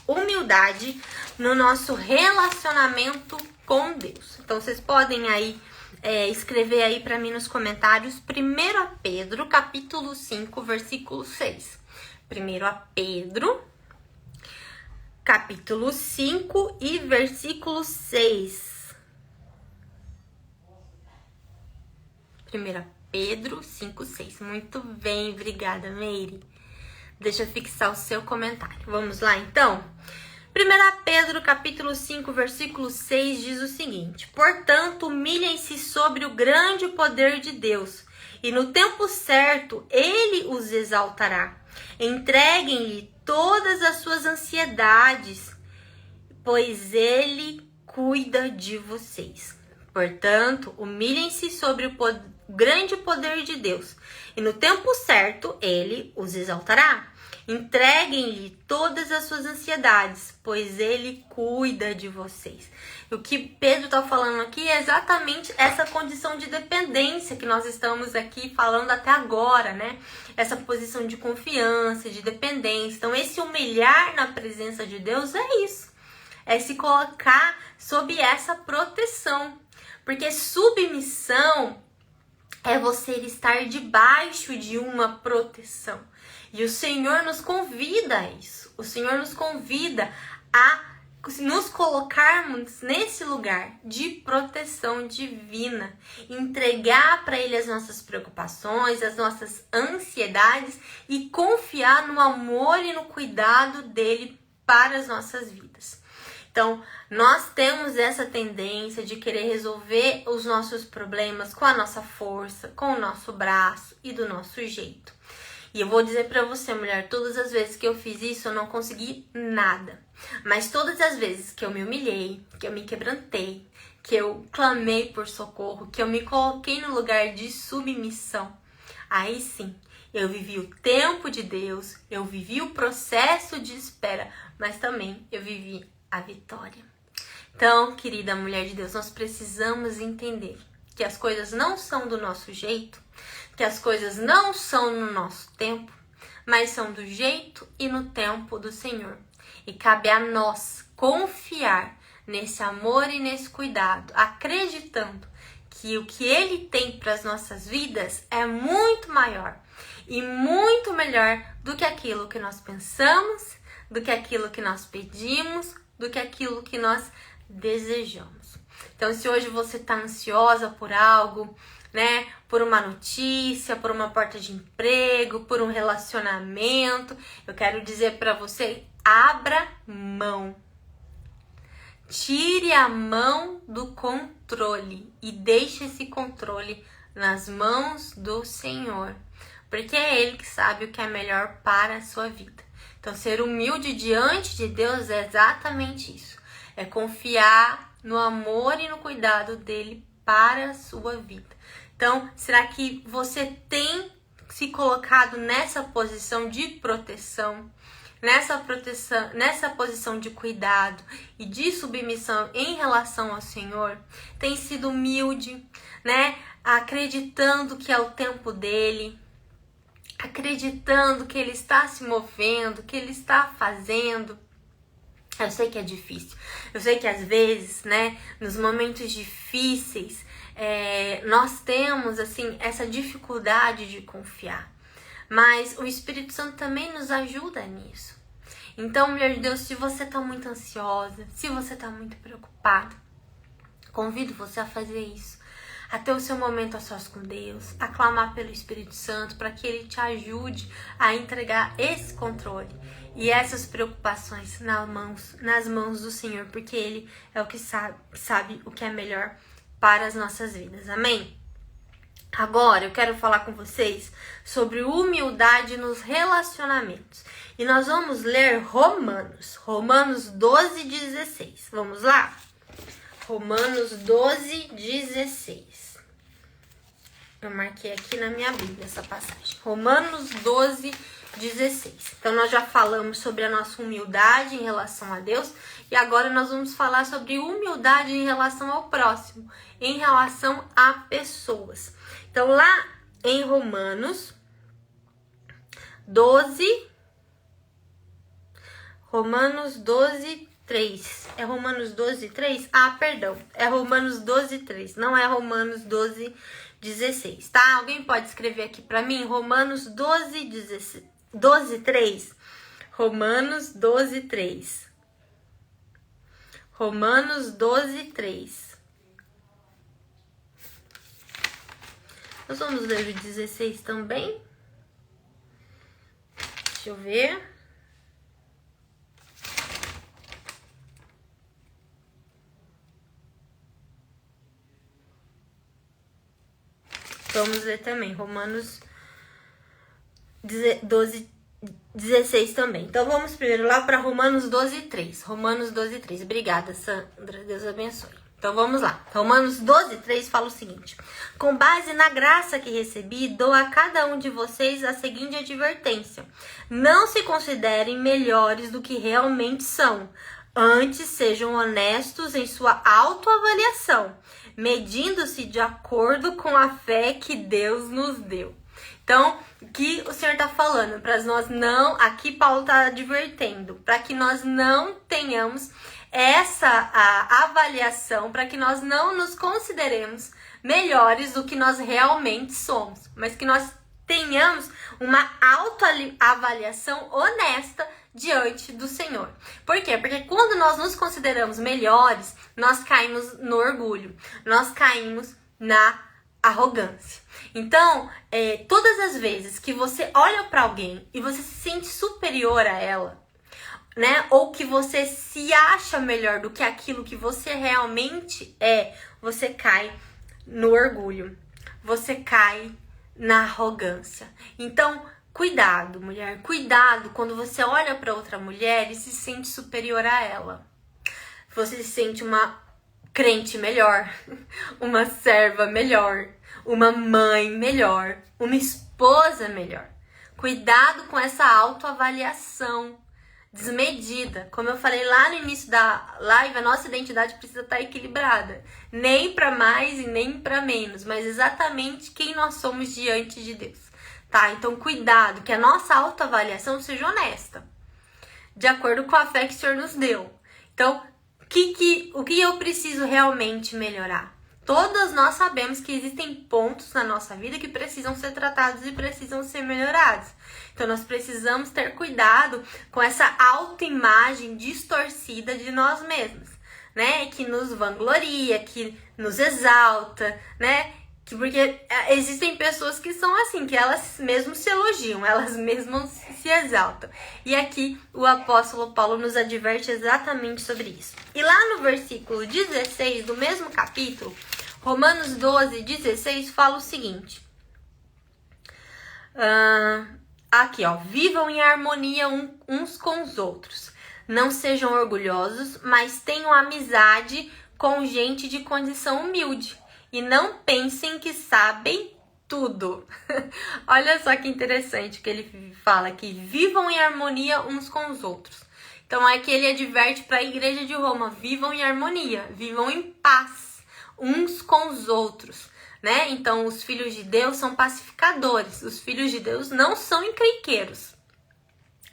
[SPEAKER 1] humildade no nosso relacionamento com Deus. Então, vocês podem aí escrever aí para mim nos comentários 1 Pedro, capítulo 5, versículo 6. 1 Pedro, capítulo 5 e versículo 6. 1 Pedro 5, 6. Muito bem, obrigada, Meire. Deixa eu fixar o seu comentário. Vamos lá, então? 1 Pedro, capítulo 5, versículo 6, diz o seguinte: portanto, humilhem-se sobre o grande poder de Deus, e no tempo certo ele os exaltará. Entreguem-lhe todas as suas ansiedades, pois ele cuida de vocês. Portanto, humilhem-se sobre o grande poder de Deus, e no tempo certo ele os exaltará. Entreguem-lhe todas as suas ansiedades, pois ele cuida de vocês. O que Pedro está falando aqui é exatamente essa condição de dependência que nós estamos aqui falando até agora, né? Essa posição de confiança, de dependência. Então, esse humilhar na presença de Deus é isso. É se colocar sob essa proteção. Porque submissão é você estar debaixo de uma proteção. E o Senhor nos convida a isso. O Senhor nos convida a nos colocarmos nesse lugar de proteção divina. Entregar para Ele as nossas preocupações, as nossas ansiedades e confiar no amor e no cuidado dEle para as nossas vidas. Então, nós temos essa tendência de querer resolver os nossos problemas com a nossa força, com o nosso braço e do nosso jeito. E eu vou dizer pra você, mulher, todas as vezes que eu fiz isso, eu não consegui nada. Mas todas as vezes que eu me humilhei, que eu me quebrantei, que eu clamei por socorro, que eu me coloquei no lugar de submissão, aí sim, eu vivi o tempo de Deus, eu vivi o processo de espera, mas também eu vivi a vitória. Então, querida mulher de Deus, nós precisamos entender que as coisas não são do nosso jeito, que as coisas não são no nosso tempo, mas são do jeito e no tempo do Senhor. E cabe a nós confiar nesse amor e nesse cuidado, acreditando que o que Ele tem para as nossas vidas é muito maior e muito melhor do que aquilo que nós pensamos, do que aquilo que nós pedimos, do que aquilo que nós desejamos. Então, se hoje você está ansiosa por algo, né, por uma notícia, por uma porta de emprego, por um relacionamento, eu quero dizer para você, abra mão. Tire a mão do controle e deixe esse controle nas mãos do Senhor, porque é Ele que sabe o que é melhor para a sua vida. Então, ser humilde diante de Deus é exatamente isso. É confiar no amor e no cuidado dEle para a sua vida. Então, será que você tem se colocado nessa posição de proteção, nessa posição de cuidado e de submissão em relação ao Senhor? Tem sido humilde, né? Acreditando que é o tempo dEle, acreditando que Ele está se movendo, que Ele está fazendo. Eu sei que é difícil, eu sei que às vezes, né, nos momentos difíceis, nós temos, assim, essa dificuldade de confiar. Mas o Espírito Santo também nos ajuda nisso. Então, mulher de Deus, se você está muito ansiosa, se você está muito preocupada, convido você a fazer isso. A ter o seu momento a sós com Deus, a clamar pelo Espírito Santo para que Ele te ajude a entregar esse controle e essas preocupações nas mãos do Senhor, porque Ele é o que sabe o que é melhor para as nossas vidas. Amém? Agora eu quero falar com vocês sobre humildade nos relacionamentos. E nós vamos ler Romanos 12:16. Vamos lá? Romanos 12:16. Eu marquei aqui na minha Bíblia essa passagem. Romanos 12:16. Então, nós já falamos sobre a nossa humildade em relação a Deus. E agora nós vamos falar sobre humildade em relação ao próximo. Em relação a pessoas. Então, lá em Romanos 12, Romanos 12, 3. É Romanos 12, 3? Ah, perdão. É Romanos 12, 3. Não é Romanos 12, 16, tá? Alguém pode escrever aqui pra mim? Romanos 12, 16, 12, 3. Romanos 12, 3. Romanos 12, 3. Nós vamos ler o 16 também. Deixa eu ver. Vamos ler também, Romanos 12, 16 também. Então, vamos primeiro lá para Romanos 12, 3. Romanos 12, 3. Obrigada, Sandra. Deus abençoe. Então, vamos lá. Romanos 12, 3 fala o seguinte. Com base na graça que recebi, dou a cada um de vocês a seguinte advertência. Não se considerem melhores do que realmente são. Antes, sejam honestos em sua autoavaliação, medindo-se de acordo com a fé que Deus nos deu. Então, o que o Senhor está falando? Para nós não, aqui Paulo está advertendo, para que nós não tenhamos essa avaliação, para que nós não nos consideremos melhores do que nós realmente somos, mas que nós tenhamos uma autoavaliação honesta diante do Senhor. Por quê? Porque quando nós nos consideramos melhores, nós caímos no orgulho, nós caímos na arrogância. Então, todas as vezes que você olha para alguém e você se sente superior a ela, né? Ou que você se acha melhor do que aquilo que você realmente é, você cai no orgulho, você cai na arrogância. Então, cuidado, mulher, cuidado quando você olha para outra mulher e se sente superior a ela. Você se sente uma crente melhor, uma serva melhor, uma mãe melhor, uma esposa melhor. Cuidado com essa autoavaliação desmedida. Como eu falei lá no início da live, a nossa identidade precisa estar equilibrada. Nem para mais e nem para menos, mas exatamente quem nós somos diante de Deus. Tá? Então, cuidado, que a nossa autoavaliação seja honesta, de acordo com a fé que o Senhor nos deu. Então, o que eu preciso realmente melhorar? Todas nós sabemos que existem pontos na nossa vida que precisam ser tratados e precisam ser melhorados. Então, nós precisamos ter cuidado com essa autoimagem distorcida de nós mesmos, né? Que nos vangloria, que nos exalta, né? Porque existem pessoas que são assim, que elas mesmas se elogiam, elas mesmas se exaltam. E aqui o apóstolo Paulo nos adverte exatamente sobre isso. E lá no versículo 16 do mesmo capítulo, Romanos 12, 16, fala o seguinte. Aqui, ó. Vivam em harmonia uns com os outros. Não sejam orgulhosos, mas tenham amizade com gente de condição humilde. E não pensem que sabem tudo. Olha só que interessante que ele fala aqui. Vivam em harmonia uns com os outros. Então aqui ele adverte para a igreja de Roma. Vivam em harmonia, vivam em paz uns com os outros, né? Então os filhos de Deus são pacificadores. Os filhos de Deus não são encrenqueiros.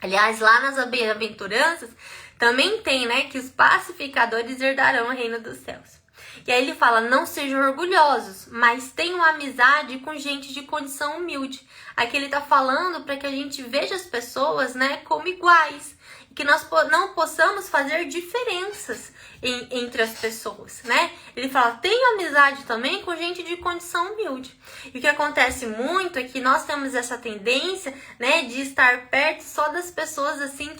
[SPEAKER 1] Aliás, lá nas bem-aventuranças também tem, né? Que os pacificadores herdarão o reino dos céus. E aí ele fala, não sejam orgulhosos, mas tenham amizade com gente de condição humilde. Aqui ele tá falando para que a gente veja as pessoas, né, como iguais. E que nós não possamos fazer diferenças entre as pessoas, né? Ele fala, tenham amizade também com gente de condição humilde. E o que acontece muito é que nós temos essa tendência, né, de estar perto só das pessoas assim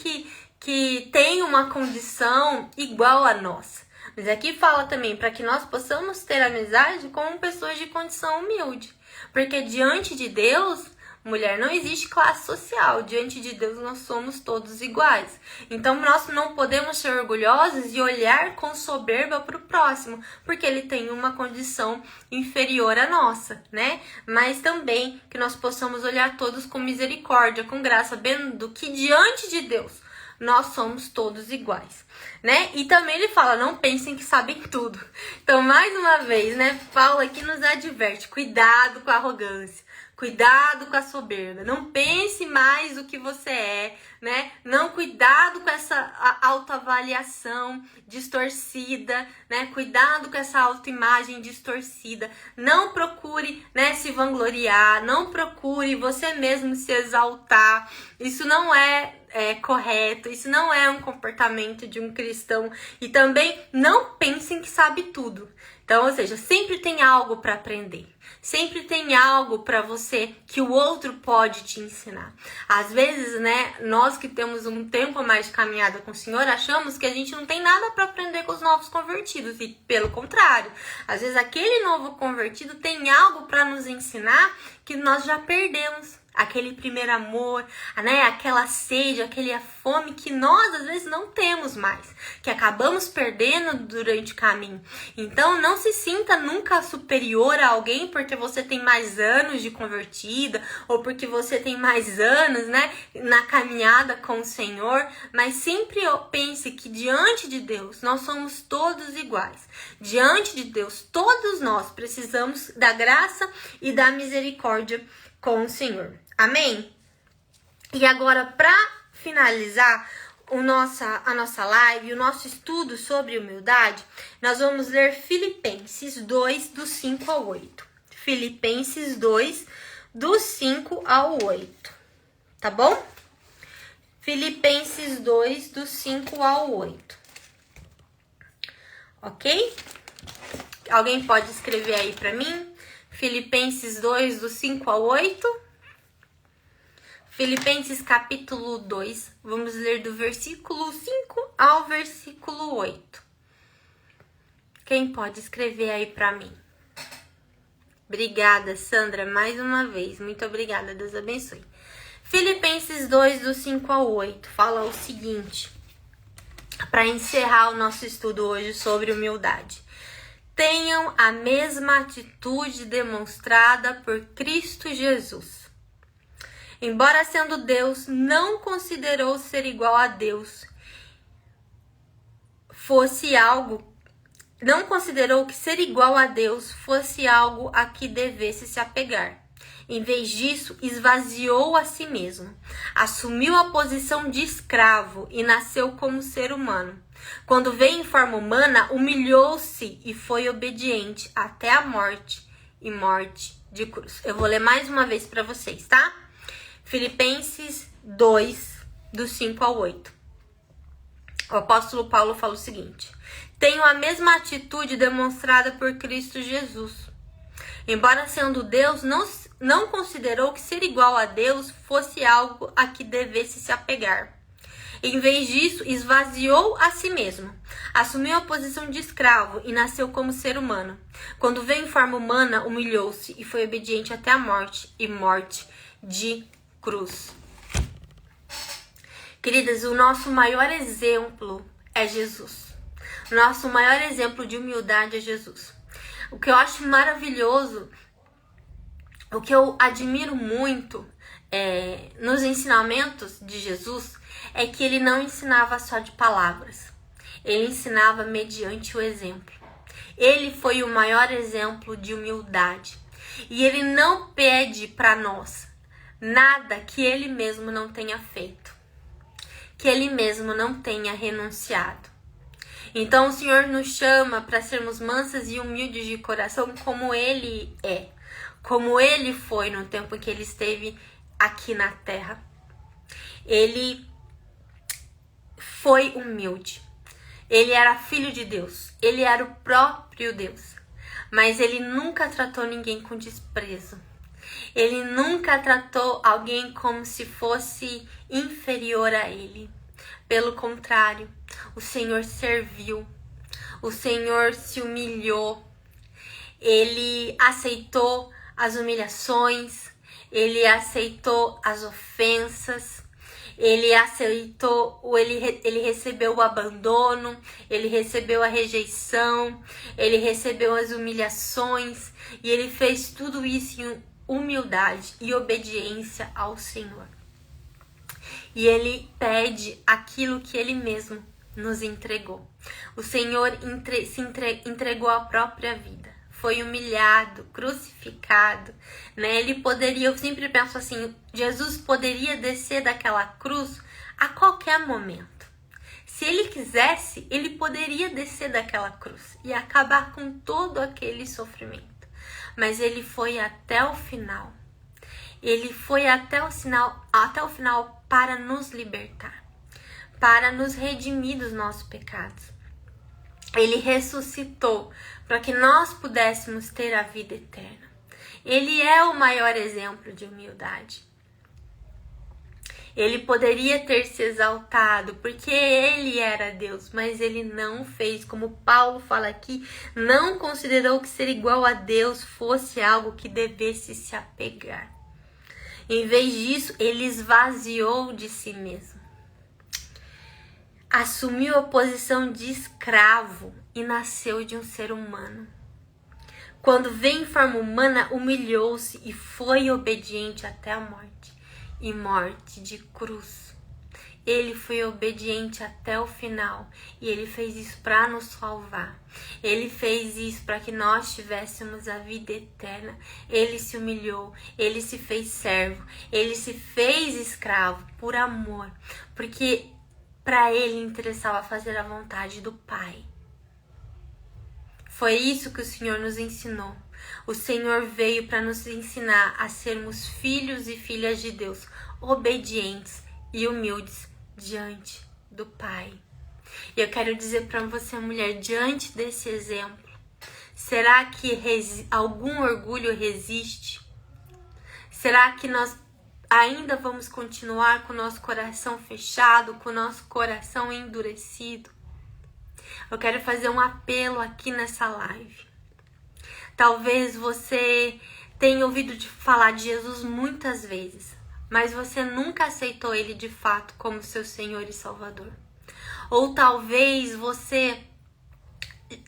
[SPEAKER 1] que têm uma condição igual a nossa. Mas aqui fala também para que nós possamos ter amizade com pessoas de condição humilde. Porque diante de Deus, mulher, não existe classe social. Diante de Deus nós somos todos iguais. Então nós não podemos ser orgulhosos e olhar com soberba para o próximo. Porque ele tem uma condição inferior à nossa, né? Mas também que nós possamos olhar todos com misericórdia, com graça, vendo que diante de Deus nós somos todos iguais, né? E também ele fala, não pensem que sabem tudo. Então, mais uma vez, né? Paulo aqui nos adverte, cuidado com a arrogância, Cuidado com a soberba. Não pense mais do que você é, né? Não, cuidado com essa autoavaliação distorcida, né? Cuidado com essa autoimagem distorcida. Não procure, né, se vangloriar. Não procure você mesmo se exaltar. Isso não é correto. Isso não é um comportamento de um cristão. E também não pensem que sabe tudo. Então, ou seja, sempre tem algo para aprender. Sempre tem algo para você que o outro pode te ensinar. Às vezes, né, nós que temos um tempo mais de caminhada com o Senhor, achamos que a gente não tem nada para aprender com os novos convertidos. E pelo contrário, às vezes aquele novo convertido tem algo para nos ensinar que nós já perdemos. Aquele primeiro amor, né? Aquela sede, aquela fome que nós às vezes não temos mais, que acabamos perdendo durante o caminho. Então não se sinta nunca superior a alguém porque você tem mais anos de convertida ou porque você tem mais anos, né, na caminhada com o Senhor, mas sempre pense que diante de Deus nós somos todos iguais. Diante de Deus todos nós precisamos da graça e da misericórdia com o Senhor. Amém? E agora, para finalizar a nossa live, o nosso estudo sobre humildade, nós vamos ler Filipenses 2, do 5 ao 8. Filipenses 2, do 5 ao 8. Tá bom? Filipenses 2, do 5 ao 8. Ok? Alguém pode escrever aí para mim? Filipenses 2, do 5 ao 8. Filipenses capítulo 2, vamos ler do versículo 5 ao versículo 8. Quem pode escrever aí para mim? Obrigada, Sandra, mais uma vez. Muito obrigada, Deus abençoe. Filipenses 2, do 5 ao 8, fala o seguinte, para encerrar o nosso estudo hoje sobre humildade. Tenham a mesma atitude demonstrada por Cristo Jesus. Embora sendo Deus, não considerou ser igual a Deus não considerou que ser igual a Deus fosse algo a que devesse se apegar. Em vez disso, esvaziou a si mesmo, assumiu a posição de escravo e nasceu como ser humano. Quando veio em forma humana, humilhou-se e foi obediente até a morte e morte de cruz. Eu vou ler mais uma vez para vocês, tá? Filipenses 2, do 5 ao 8. O apóstolo Paulo fala o seguinte: tenho a mesma atitude demonstrada por Cristo Jesus. Embora sendo Deus, não considerou que ser igual a Deus fosse algo a que devesse se apegar. Em vez disso, esvaziou a si mesmo, assumiu a posição de escravo e nasceu como ser humano. Quando veio em forma humana, humilhou-se e foi obediente até a morte e morte de cruz. Queridas, o nosso maior exemplo é Jesus. O nosso maior exemplo de humildade é Jesus. O que eu acho maravilhoso, o que eu admiro muito nos ensinamentos de Jesus é que ele não ensinava só de palavras. Ele ensinava mediante o exemplo. Ele foi o maior exemplo de humildade. E ele não pede para nós nada que ele mesmo não tenha feito, que ele mesmo não tenha renunciado. Então o Senhor nos chama para sermos mansas e humildes de coração como ele é, como ele foi no tempo que ele esteve aqui na terra. Ele foi humilde. Ele era filho de Deus, ele era o próprio Deus, mas ele nunca tratou ninguém com desprezo. Ele nunca tratou alguém como se fosse inferior a ele. Pelo contrário, o Senhor serviu, o Senhor se humilhou, ele aceitou as humilhações, ele aceitou as ofensas, ele aceitou, ele recebeu o abandono, ele recebeu a rejeição, ele recebeu as humilhações e ele fez tudo isso em humildade e obediência ao Senhor. E ele pede aquilo que ele mesmo nos entregou. O Senhor entregou a própria vida. foi humilhado, crucificado, né? Ele poderia, eu sempre penso assim, Jesus poderia descer daquela cruz a qualquer momento. Se ele quisesse, ele poderia descer daquela cruz e acabar com todo aquele sofrimento. Mas ele foi até o final. Ele foi até o final para nos libertar, para nos redimir dos nossos pecados. Ele ressuscitou para que nós pudéssemos ter a vida eterna. Ele é o maior exemplo de humildade. Ele poderia ter se exaltado, porque ele era Deus, mas ele não fez, como Paulo fala aqui, não considerou que ser igual a Deus fosse algo que devesse se apegar. Em vez disso, ele esvaziou de si mesmo. Assumiu a posição de escravo e nasceu de um ser humano. Quando veio em forma humana, humilhou-se e foi obediente até a morte, e morte de cruz. Ele foi obediente até o final e ele fez isso para nos salvar. Ele fez isso para que nós tivéssemos a vida eterna. Ele se humilhou, ele se fez servo, ele se fez escravo por amor, porque para ele interessava fazer a vontade do Pai. Foi isso que o Senhor nos ensinou. O Senhor veio para nos ensinar a sermos filhos e filhas de Deus, obedientes e humildes diante do Pai. E eu quero dizer para você, mulher, diante desse exemplo, será que algum orgulho resiste? Será que nós ainda vamos continuar com o nosso coração fechado, com o nosso coração endurecido? Eu quero fazer um apelo aqui nessa live. Talvez você tenha ouvido falar de Jesus muitas vezes, mas você nunca aceitou ele de fato como seu Senhor e Salvador. Ou talvez você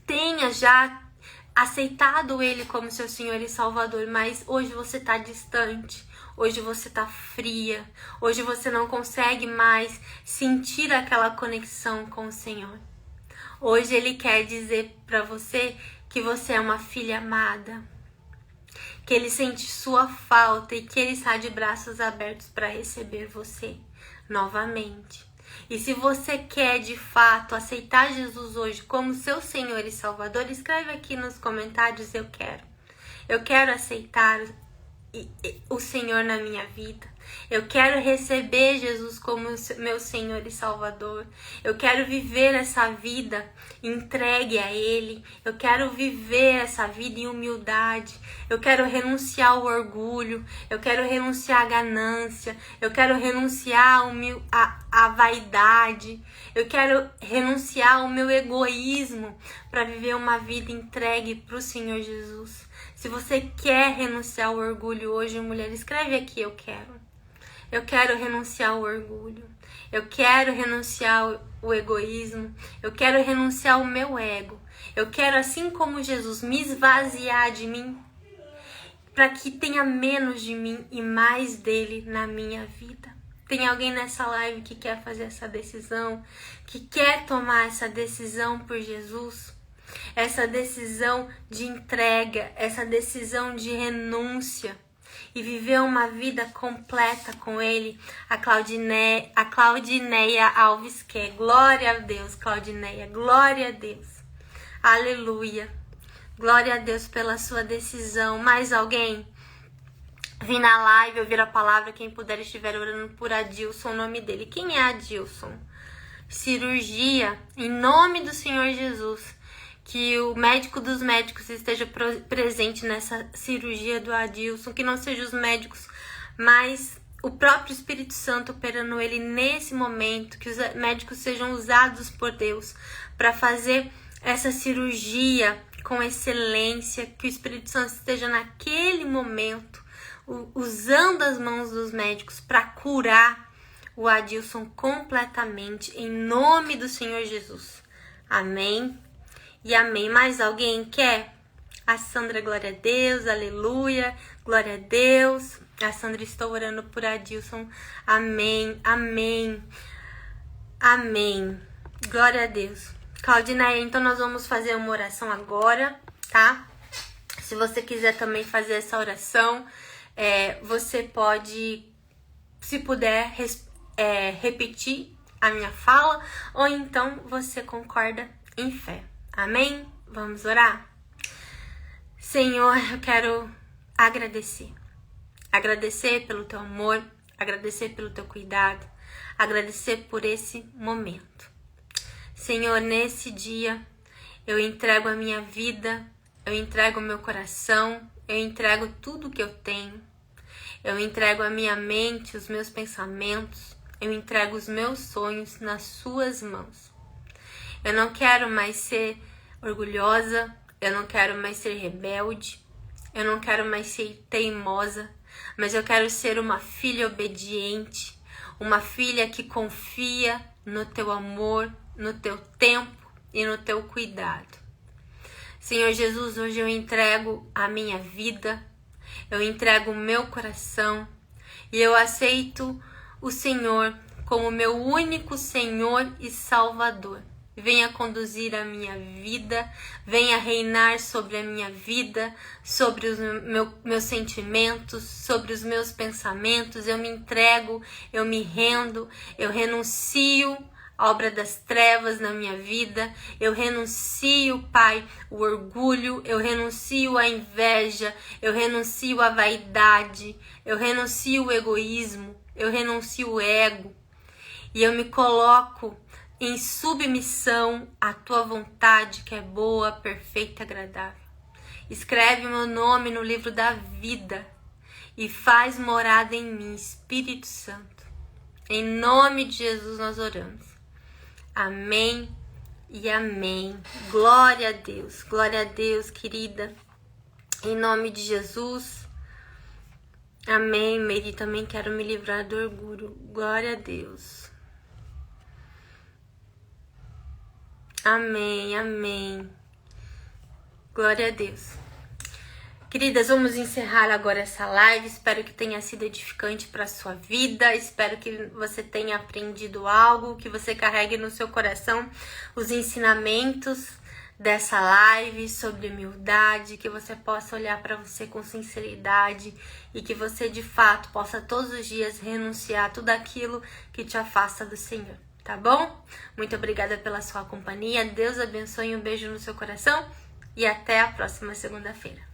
[SPEAKER 1] tenha já aceitado ele como seu Senhor e Salvador, mas hoje você está distante, hoje você está fria, hoje você não consegue mais sentir aquela conexão com o Senhor. Hoje ele quer dizer para você que você é uma filha amada, que ele sente sua falta e que ele está de braços abertos para receber você novamente. E se você quer de fato aceitar Jesus hoje como seu Senhor e Salvador, escreve aqui nos comentários: eu quero. Eu quero aceitar o Senhor na minha vida. Eu quero receber Jesus como meu Senhor e Salvador. Eu quero viver essa vida entregue a Ele. Eu quero viver essa vida em humildade. Eu quero renunciar ao orgulho. Eu quero renunciar à ganância. Eu quero renunciar à vaidade. Eu quero renunciar ao meu egoísmo para viver uma vida entregue para o Senhor Jesus. Se você quer renunciar ao orgulho hoje, mulher, escreve aqui: eu quero. Eu quero renunciar ao orgulho. Eu quero renunciar ao egoísmo. Eu quero renunciar ao meu ego. Eu quero, assim como Jesus, me esvaziar de mim para que tenha menos de mim e mais dele na minha vida. Tem alguém nessa live que quer fazer essa decisão, que quer tomar essa decisão por Jesus? Essa decisão de entrega, essa decisão de renúncia e viver uma vida completa com Ele. A Claudineia Alves quer. Glória a Deus, Claudineia. Glória a Deus. Aleluia. Glória a Deus pela sua decisão. Mais alguém? Vim na live, ouvir a palavra. Quem puder estiver orando por Adilson, o nome dele. Quem é Adilson? Cirurgia, em nome do Senhor Jesus. Que o médico dos médicos esteja presente nessa cirurgia do Adilson, que não sejam os médicos, mas o próprio Espírito Santo operando ele nesse momento, que os médicos sejam usados por Deus para fazer essa cirurgia com excelência, que o Espírito Santo esteja naquele momento usando as mãos dos médicos para curar o Adilson completamente, em nome do Senhor Jesus. Amém. E amém. Mais alguém quer? A Sandra, glória a Deus, aleluia, glória a Deus. A Sandra, estou orando por Adilson. Amém, amém, amém. Glória a Deus. Claudinei, então nós vamos fazer uma oração agora, tá? Se você quiser também fazer essa oração, você pode, se puder, repetir a minha fala, ou então você concorda em fé. Amém? Vamos orar? Senhor, eu quero agradecer. Agradecer pelo teu amor, agradecer pelo teu cuidado, agradecer por esse momento. Senhor, nesse dia, eu entrego a minha vida, eu entrego o meu coração, eu entrego tudo que eu tenho. Eu entrego a minha mente, os meus pensamentos, eu entrego os meus sonhos nas suas mãos. Eu não quero mais ser orgulhosa, eu não quero mais ser rebelde, eu não quero mais ser teimosa, mas eu quero ser uma filha obediente, uma filha que confia no teu amor, no teu tempo e no teu cuidado. Senhor Jesus, hoje eu entrego a minha vida, eu entrego o meu coração e eu aceito o Senhor como meu único Senhor e Salvador. Venha conduzir a minha vida, venha reinar sobre a minha vida, sobre os meus sentimentos, sobre os meus pensamentos. Eu me entrego, eu me rendo, eu renuncio a obra das trevas na minha vida, eu renuncio, Pai, o orgulho, eu renuncio a inveja, eu renuncio a vaidade, eu renuncio o egoísmo, eu renuncio o ego e eu me coloco em submissão à tua vontade, que é boa, perfeita e agradável. Escreve meu nome no livro da vida e faz morada em mim, Espírito Santo. Em nome de Jesus nós oramos. Amém e amém. Glória a Deus, querida. Em nome de Jesus. Amém. Mary, também quero me livrar do orgulho. Glória a Deus. Amém, amém. Glória a Deus. Queridas, vamos encerrar agora essa live. Espero que tenha sido edificante para a sua vida. Espero que você tenha aprendido algo, que você carregue no seu coração os ensinamentos dessa live sobre humildade, que você possa olhar para você com sinceridade e que você de fato possa todos os dias renunciar a tudo aquilo que te afasta do Senhor. Tá bom? Muito obrigada pela sua companhia. Deus abençoe, um beijo no seu coração e até a próxima segunda-feira.